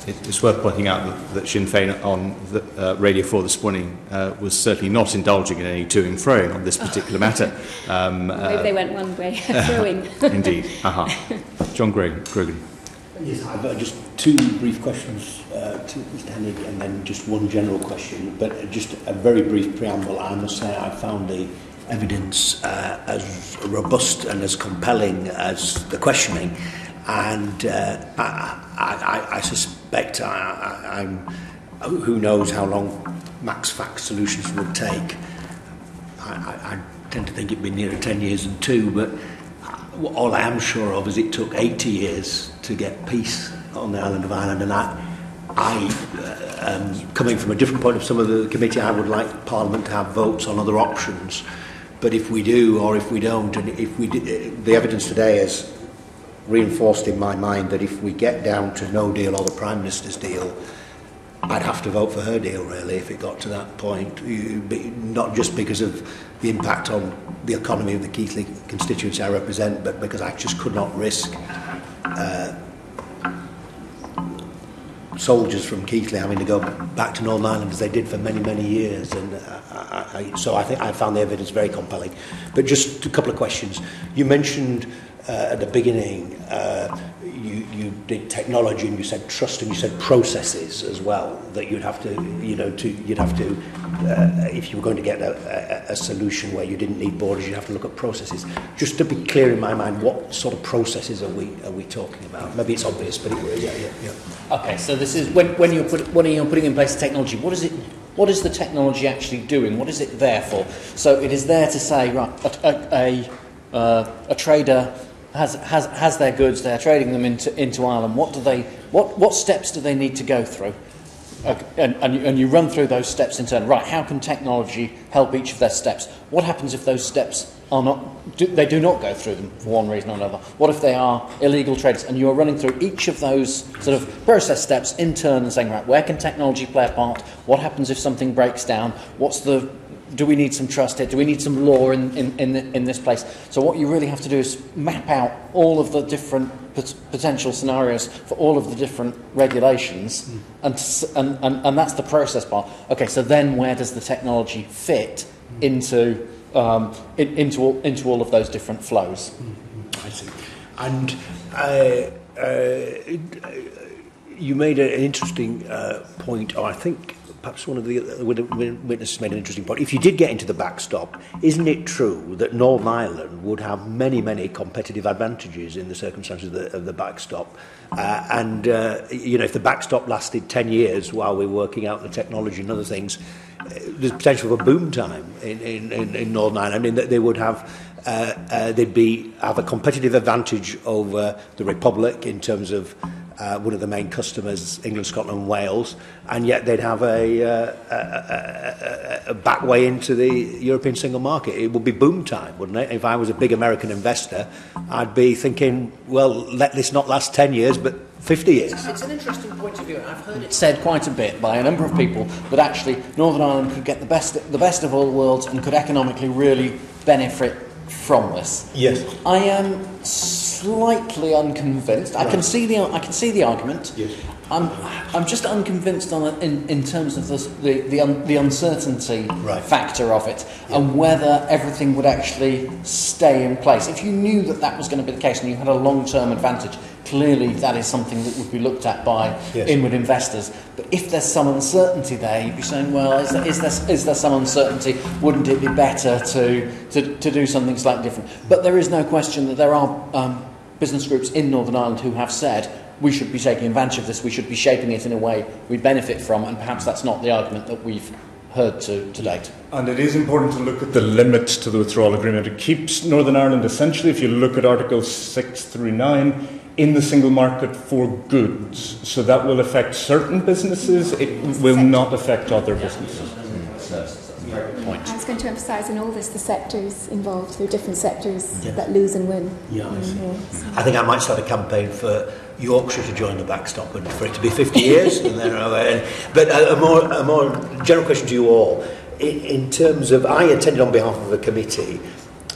It's worth pointing out that Sinn Féin on the Radio 4 this morning was certainly not indulging in any to and fro on this particular matter. Maybe they went one way, throwing. Indeed. John Grogan. Yes, I've got just two brief questions to Mr. Hennig, and then just one general question. But just a very brief preamble. I must say I found the evidence as robust and as compelling as the questioning, and I suspect who knows how long max fact solutions will take. I tend to think it'd be nearer 10 years than 2, but all I am sure of is it took 80 years to get peace on the island of Ireland, and I coming from a different point of some of the committee, I would like Parliament to have votes on other options. But if we do, or if we don't, and if we the evidence today has reinforced in my mind that if we get down to no deal or the Prime Minister's deal, I'd have to vote for her deal, really, if it got to that point. Not just because of the impact on the economy of the Keighley constituency I represent, but because I just could not risk soldiers from Keighley having to go back to Northern Ireland as they did for many, many years. And so I think I found the evidence very compelling. But just a couple of questions. You mentioned at the beginning, you did technology, and you said trust, and you said processes as well, that you'd have to, if you were going to get a solution where you didn't need borders, you'd have to look at processes. Just to be clear in my mind, what sort of processes are we talking about? Maybe it's obvious, but yeah. Okay, so this is when you're putting in place technology. What is the technology actually doing? What is it there for? So it is there to say, right, a trader has their goods, they're trading them into Ireland. What steps do they need to go through? And you run through those steps in turn. Right, how can technology help each of their steps? What happens if those steps are they do not go through them for one reason or another? What if they are illegal traders? And you're running through each of those sort of process steps in turn and saying, right, where can technology play a part? What happens if something breaks down? What's the do we need some trust here? Do we need some law in this place? So what you really have to do is map out all of the different potential scenarios for all of the different regulations, and that's the process part. Okay, so then where does the technology fit into all of those different flows? I see. And you made an interesting point, or I think perhaps one of the witnesses made an interesting point. If you did get into the backstop, isn't it true that Northern Ireland would have many, many competitive advantages in the circumstances of the backstop? If the backstop lasted 10 years while we were working out the technology and other things, there's potential for boom time in Northern Ireland. I mean, they would have have a competitive advantage over the Republic in terms of one of the main customers, England, Scotland and Wales, and yet they'd have a back way into the European single market. It would be boom time, wouldn't it? If I was a big American investor, I'd be thinking, well, let this not last 10 years, but 50 years. It's an interesting point of view. I've heard it said quite a bit by a number of people that actually Northern Ireland could get the best of all worlds and could economically really benefit from this. Yes. I am slightly unconvinced. Right. I can see the argument. Yes. I'm just unconvinced on it in terms of the uncertainty factor of it, and whether everything would actually stay in place. If you knew that was going to be the case and you had a long-term advantage, clearly that is something that would be looked at by inward investors. But if there's some uncertainty there, you'd be saying, well, is there some uncertainty? Wouldn't it be better to do something slightly different? But there is no question that there are business groups in Northern Ireland who have said, we should be taking advantage of this, we should be shaping it in a way we benefit from, and perhaps that's not the argument that we've heard to date. And it is important to look at the limits to the withdrawal agreement. It keeps Northern Ireland, essentially, if you look at Articles 6 through 9, in the single market for goods. So that will affect certain businesses, it will not affect other businesses. Point. I was going to emphasise in all this the sectors involved. There are different sectors that lose and win. Yeah, I think I might start a campaign for Yorkshire to join the backstop and for it to be 50 years. But a more general question to you all. In terms of, I attended on behalf of a committee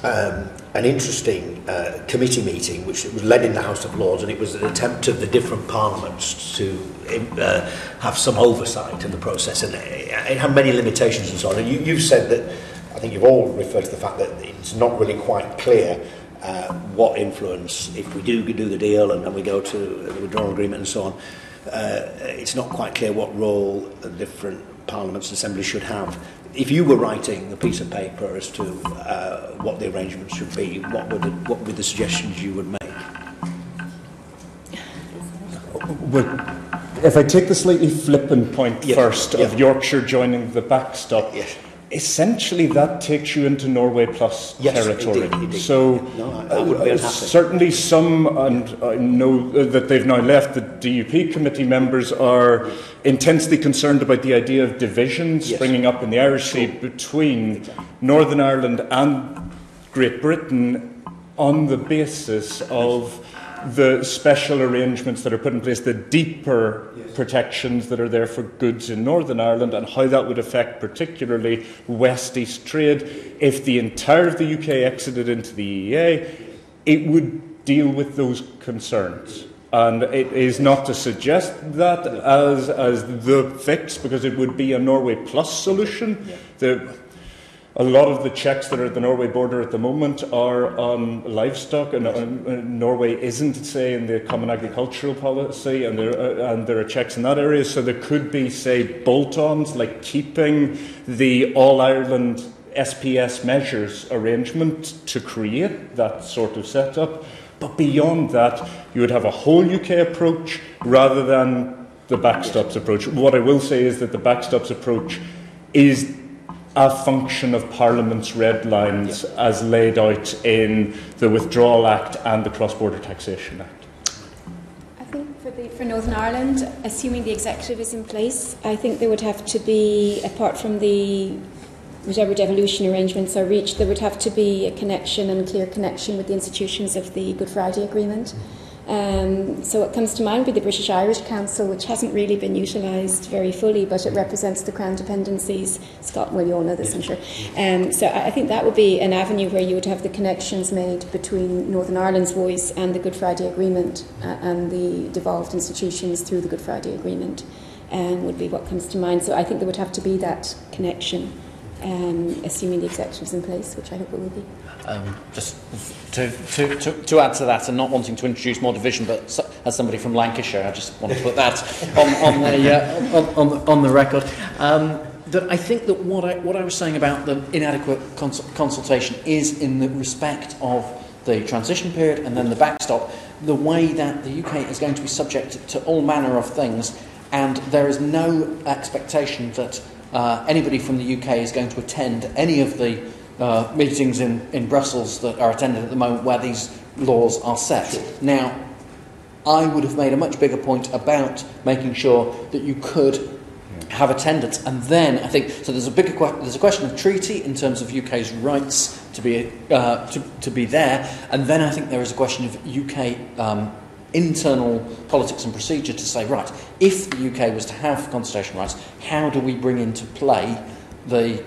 an interesting committee meeting which was led in the House of Lords, and it was an attempt of the different parliaments to have some oversight of the process, and it had many limitations and so on. And you've said that, I think you've all referred to the fact that it's not really quite clear what influence, if we do the deal and we go to the withdrawal agreement and so on, it's not quite clear what role the different parliaments and assemblies should have. If you were writing a piece of paper as to what the arrangements should be, what would the suggestions you would make? Well, if I take the slightly flippant point first of Yorkshire joining the backstop, essentially that takes you into Norway plus territory. Indeed. So certainly some, and I know that they've now left, the DUP committee members are intensely concerned about the idea of division springing up in the Irish Sea between Northern Ireland and Great Britain on the basis of the special arrangements that are put in place, the deeper protections that are there for goods in Northern Ireland, and how that would affect particularly West-East trade. If the entire of the UK exited into the EEA, it would deal with those concerns. And it is not to suggest that as the fix, because it would be a Norway plus solution. A lot of the checks that are at the Norway border at the moment are on livestock, and Norway isn't, say, in the Common Agricultural Policy, and there are checks in that area. So there could be, say, bolt-ons, like keeping the All-Ireland SPS measures arrangement to create that sort of setup. But beyond that, you would have a whole UK approach rather than the backstops approach. What I will say is that the backstops approach is a function of Parliament's red lines as laid out in the Withdrawal Act and the Cross-Border Taxation Act. I think for Northern Ireland, assuming the executive is in place, I think there would have to be, apart from the whatever devolution arrangements are reached, there would have to be a connection and clear connection with the institutions of the Good Friday Agreement. So what comes to mind would be the British Irish Council, which hasn't really been utilised very fully, but it represents the Crown dependencies. Scott, well, you all know this, I'm sure. So I think that would be an avenue where you would have the connections made between Northern Ireland's voice and the Good Friday Agreement and the devolved institutions through the Good Friday Agreement, would be what comes to mind. So I think there would have to be that connection, assuming the executive's in place, which I hope it will be. Just to add to that, and not wanting to introduce more division, but as somebody from Lancashire, I just want to put that on the record. That I think that what I was saying about the inadequate consultation is in the respect of the transition period and then the backstop, the way that the UK is going to be subject to all manner of things, and there is no expectation that anybody from the UK is going to attend any of the meetings in Brussels that are attended at the moment where these laws are set. Sure. Now, I would have made a much bigger point about making sure that you could have attendance, and then I think so. There's a question of treaty in terms of UK's rights to be there, and then I think there is a question of UK internal politics and procedure to say, right, if the UK was to have consultation rights, how do we bring into play the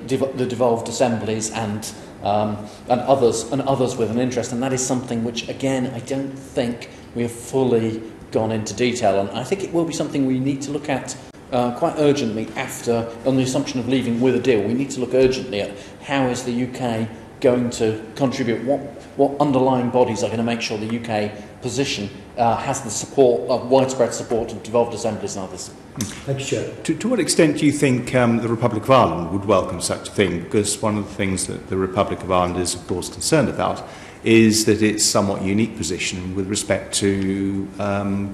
devolved assemblies and others with an interest? And that is something which, again, I don't think we have fully gone into detail on. I think it will be something we need to look at quite urgently after, on the assumption of leaving with a deal. We need to look urgently at how is the UK going to contribute, what underlying bodies are going to make sure the UK position has the support, widespread support of devolved assemblies and others. Thank you, Chair. To what extent do you think the Republic of Ireland would welcome such a thing? Because one of the things that the Republic of Ireland is, of course, concerned about is that it's somewhat unique position with respect to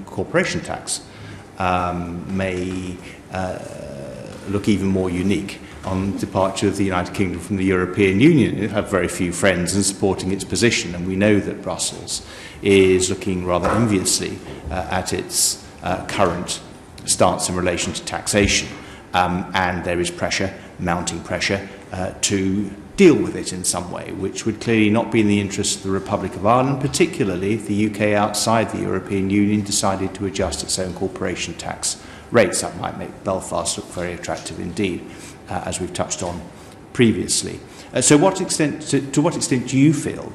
corporation tax may look even more unique on departure of the United Kingdom from the European Union. It have very few friends in supporting its position, and we know that Brussels is looking rather enviously at its current stance in relation to taxation, and there is pressure, mounting pressure, to deal with it in some way, which would clearly not be in the interest of the Republic of Ireland, particularly if the UK outside the European Union decided to adjust its own corporation tax rates. That might make Belfast look very attractive indeed, as we've touched on previously. So to what extent do you feel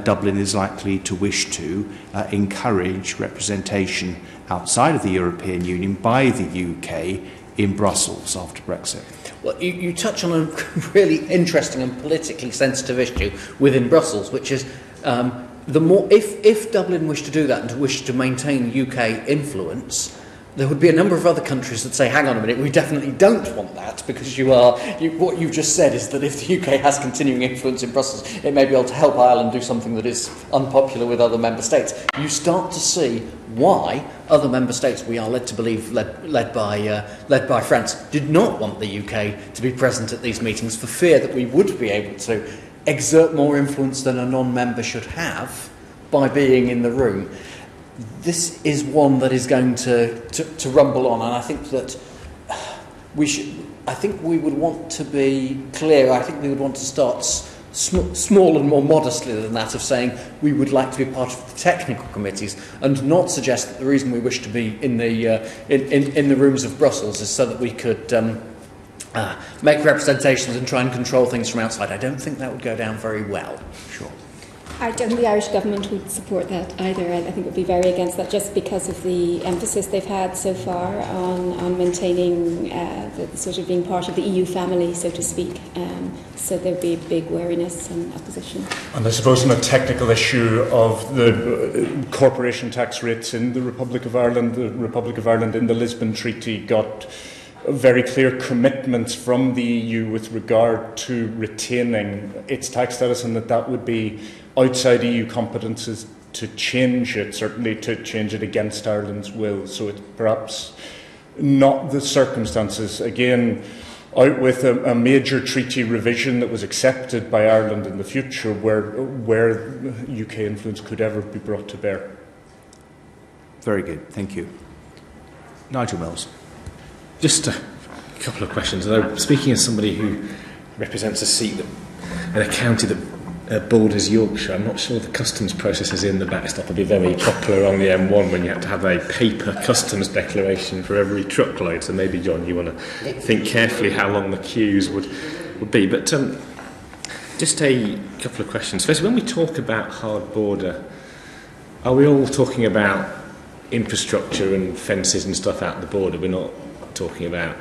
Dublin is likely to wish to encourage representation outside of the European Union by the UK in Brussels after Brexit? Well, you touch on a really interesting and politically sensitive issue within Brussels, which is if Dublin wished to do that and wished to maintain UK influence, there would be a number of other countries that say, hang on a minute, we definitely don't want that, because what you've just said is that if the UK has continuing influence in Brussels, it may be able to help Ireland do something that is unpopular with other member states. You start to see why other member states, we are led to believe, led by France, did not want the UK to be present at these meetings for fear that we would be able to exert more influence than a non-member should have by being in the room. This is one that is going to rumble on, and I think that I think we would want to be clear. I think we would want to start small and more modestly than that, of saying we would like to be part of the technical committees, and not suggest that the reason we wish to be in the rooms of Brussels is so that we could make representations and try and control things from outside. I don't think that would go down very well. Sure. I don't think the Irish government would support that either. I think it would be very against that, just because of the emphasis they've had so far on maintaining the sort of being part of the EU family, so to speak. So there'd be a big wariness and opposition. And I suppose on a technical issue of the corporation tax rates in the Republic of Ireland in the Lisbon Treaty got very clear commitments from the EU with regard to retaining its tax status, and that would be outside EU competences to change it, certainly to change it against Ireland's will. So it's perhaps not the circumstances. Again, out with a major treaty revision that was accepted by Ireland in the future, where UK influence could ever be brought to bear. Very good, thank you. Nigel Mills. Just a couple of questions. Speaking as somebody who represents a seat in a county that borders Yorkshire. I'm not sure the customs processes in the backstop would be very popular on the M1 when you have to have a paper customs declaration for every truckload. So maybe, John, you want to think carefully how long the queues would be. But just a couple of questions. First, when we talk about hard border, are we all talking about infrastructure and fences and stuff out the border? We're not talking about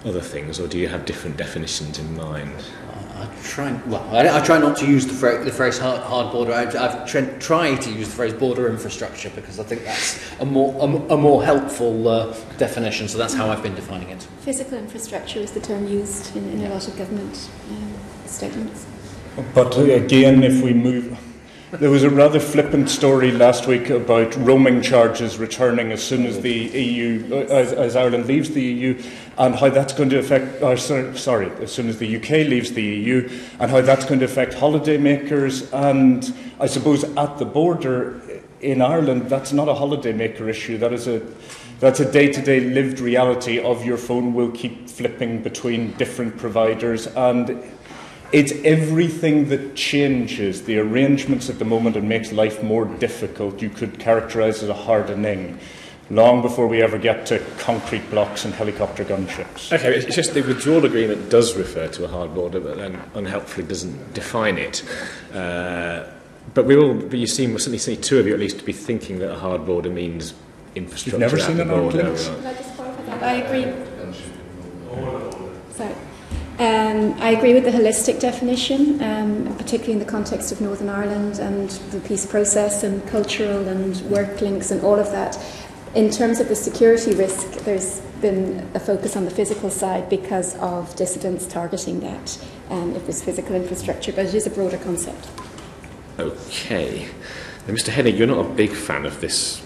other things, or do you have different definitions in mind? I try not to use the phrase hard border. I've tried to use the phrase border infrastructure because I think that's a more helpful definition. So that's how I've been defining it. Physical infrastructure is the term used in a lot of government statements. But again, if we move... There was a rather flippant story last week about roaming charges returning as soon as the EU, as Ireland leaves the EU, and how that's going to affect, as soon as the UK leaves the EU, and how that's going to affect holidaymakers. And I suppose at the border in Ireland, that's not a holidaymaker issue. That's a day-to-day lived reality of your phone will keep flipping between different providers, and it's everything that changes the arrangements at the moment and makes life more difficult. You could characterise as a hardening, long before we ever get to concrete blocks and helicopter gunships. Okay, it's just the withdrawal agreement does refer to a hard border, but then unhelpfully doesn't define it. But you certainly see two of you at least to be thinking that a hard border means infrastructure. You've never seen an armed link? Can I just clarify that? I agree. Sorry. I agree with the holistic definition, particularly in the context of Northern Ireland and the peace process and cultural and work links and all of that. In terms of the security risk, there's been a focus on the physical side because of dissidents targeting that, if there's physical infrastructure, but it is a broader concept. Okay. Now, Mr. Hennig, you're not a big fan of this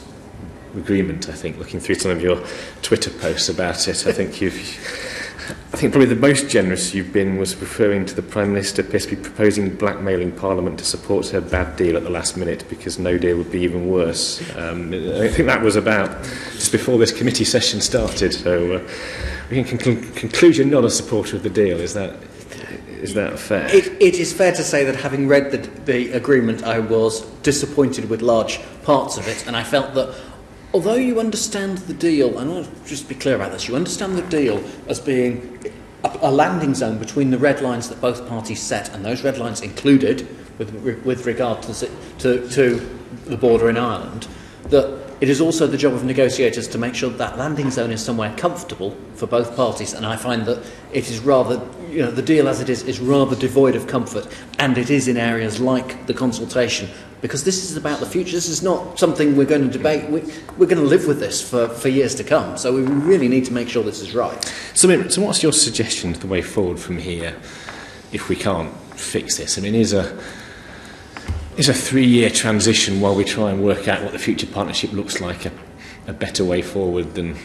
agreement, I think, looking through some of your Twitter posts about it. I think probably the most generous you've been was referring to the Prime Minister appears to be proposing blackmailing Parliament to support her bad deal at the last minute because no deal would be even worse. I think that was about just before this committee session started. So we can conclude you're not a supporter of the deal. Is that fair? It is fair to say that having read the agreement, I was disappointed with large parts of it, and I felt that although you understand the deal, and I'll just be clear about this, you understand the deal as being a landing zone between the red lines that both parties set, and those red lines included, with regard to the border in Ireland, that it is also the job of negotiators to make sure that landing zone is somewhere comfortable for both parties, and I find that it is rather, the deal as it is rather devoid of comfort, and it is in areas like the consultation, because this is about the future. This is not something we're going to debate. We're going to live with this for years to come, so we really need to make sure this is right. So what's your suggestion to the way forward from here if we can't fix this? I mean, is a 3-year transition while we try and work out what the future partnership looks like a better way forward than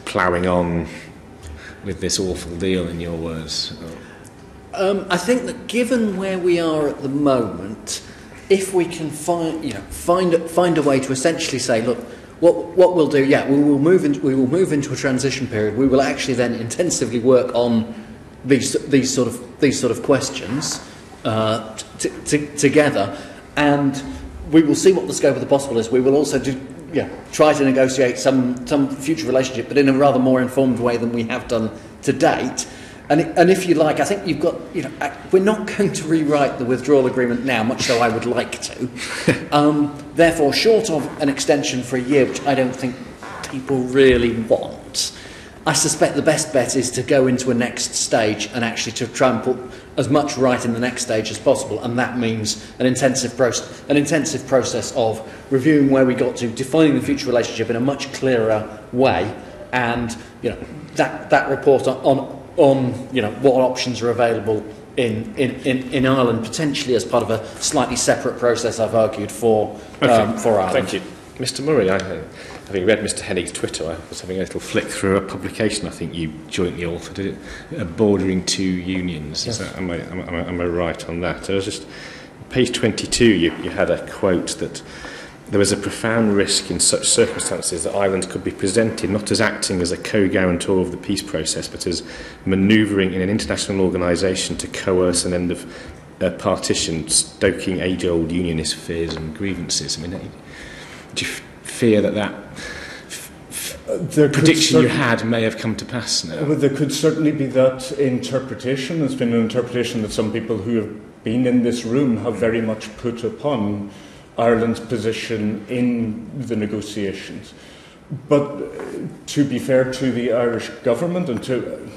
ploughing on with this awful deal, in your words? I think that given where we are at the moment, if we can find a way to essentially say, look, what we'll do, we will move into a transition period. We will actually then intensively work on these sort of questions together, and we will see what the scope of the possible is. We will also try to negotiate some future relationship, but in a rather more informed way than we have done to date. And if you like, I think you've got, we're not going to rewrite the withdrawal agreement now, much though I would like to. Therefore, short of an extension for a year, which I don't think people really want, I suspect the best bet is to go into a next stage and actually to try and put as much right in the next stage as possible, and that means an intensive process of reviewing where we got to, defining the future relationship in a much clearer way, and that report on what options are available in Ireland, potentially as part of a slightly separate process, I've argued, for Ireland. Thank you. Mr Murray, having read Mr Hennig's Twitter, I was having a little flick through a publication I think you jointly authored, Bordering Two Unions. Yes. Am I right on that? I was just, page 22, you had a quote that there was a profound risk in such circumstances that Ireland could be presented not as acting as a co-guarantor of the peace process, but as manoeuvring in an international organisation to coerce an end of a partition, stoking age-old unionist fears and grievances? I mean, do you fear that prediction you had may have come to pass now? Well, there could certainly be that interpretation. It's been an interpretation that some people who have been in this room have very much put upon Ireland's position in the negotiations. But to be fair to the Irish government and to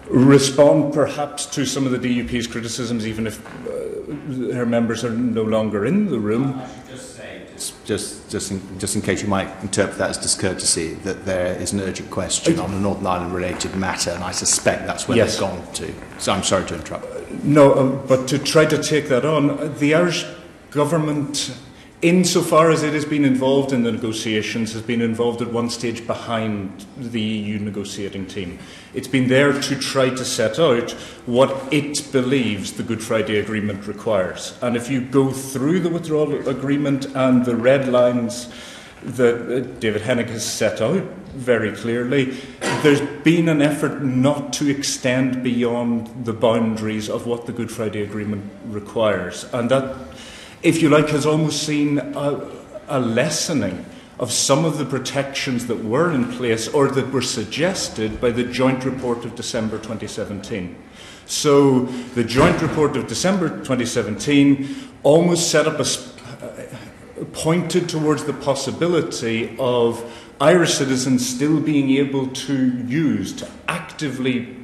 respond perhaps to some of the DUP's criticisms, even if her members are no longer in the room. Just in case you might interpret that as discourtesy, that there is an urgent question on a Northern Ireland related matter, and I suspect that's where they've gone to. So I'm sorry to interrupt. No, but to try to take that on, the Irish government, insofar as it has been involved in the negotiations, has been involved at one stage behind the EU negotiating team. It's been there to try to set out what it believes the Good Friday Agreement requires. And if you go through the withdrawal agreement and the red lines that David Hennig has set out very clearly, there's been an effort not to extend beyond the boundaries of what the Good Friday Agreement requires. And that, if you like, has almost seen a lessening of some of the protections that were in place or that were suggested by the joint report of December 2017. So the joint report of December 2017 almost set up pointed towards the possibility of Irish citizens still being able to actively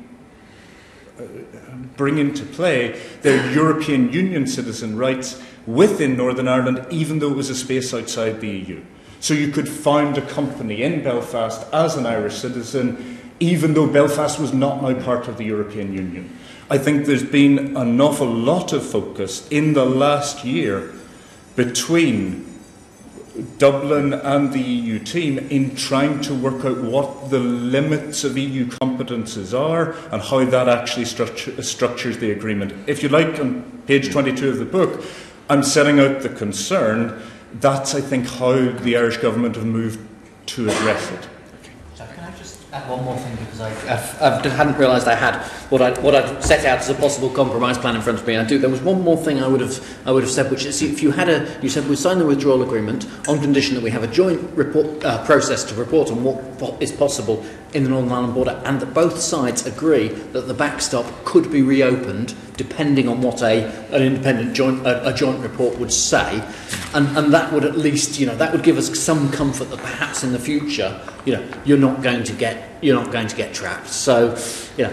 bring into play their European Union citizen rights within Northern Ireland, even though it was a space outside the EU. So you could found a company in Belfast as an Irish citizen, even though Belfast was not now part of the European Union. I think there's been an awful lot of focus in the last year between Dublin and the EU team in trying to work out what the limits of EU competences are and how that actually structures the agreement. If you like, on page 22 of the book, I'm setting out the concern. That's, I think, how the Irish government have moved to address it. So can I just add one more thing, because I hadn't realised I had what I'd set out as a possible compromise plan in front of me. There was one more thing I would have said, which is if you said we sign the withdrawal agreement on condition that we have a joint report process to report on what is possible in the Northern Ireland border, and that both sides agree that the backstop could be reopened depending on what an independent joint report would say, and that would at least, that would give us some comfort that perhaps in the future, you're not going to get trapped. So,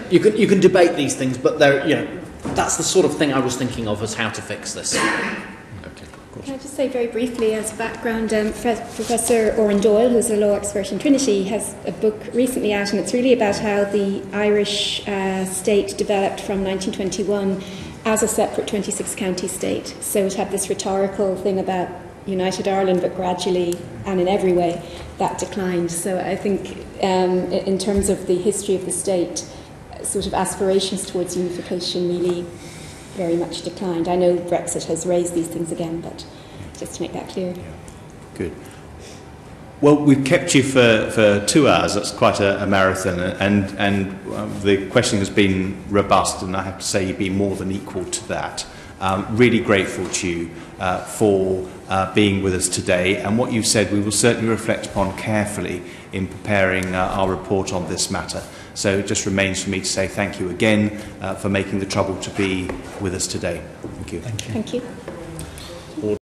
you can debate these things, but that's the sort of thing I was thinking of as how to fix this. Can I just say very briefly as background, Professor Oren Doyle, who's a law expert in Trinity, has a book recently out, and it's really about how the Irish state developed from 1921 as a separate 26-county state. So it had this rhetorical thing about United Ireland, but gradually and in every way that declined. So I think in terms of the history of the state, sort of aspirations towards unification really very much declined. I know Brexit has raised these things again, but just to make that clear. Good. Well, we've kept you for 2 hours. That's quite a marathon, and the question has been robust, and I have to say you've been more than equal to that. Really grateful to you for being with us today, and what you've said we will certainly reflect upon carefully in preparing our report on this matter. So it just remains for me to say thank you again for making the trouble to be with us today. Thank you. Thank you.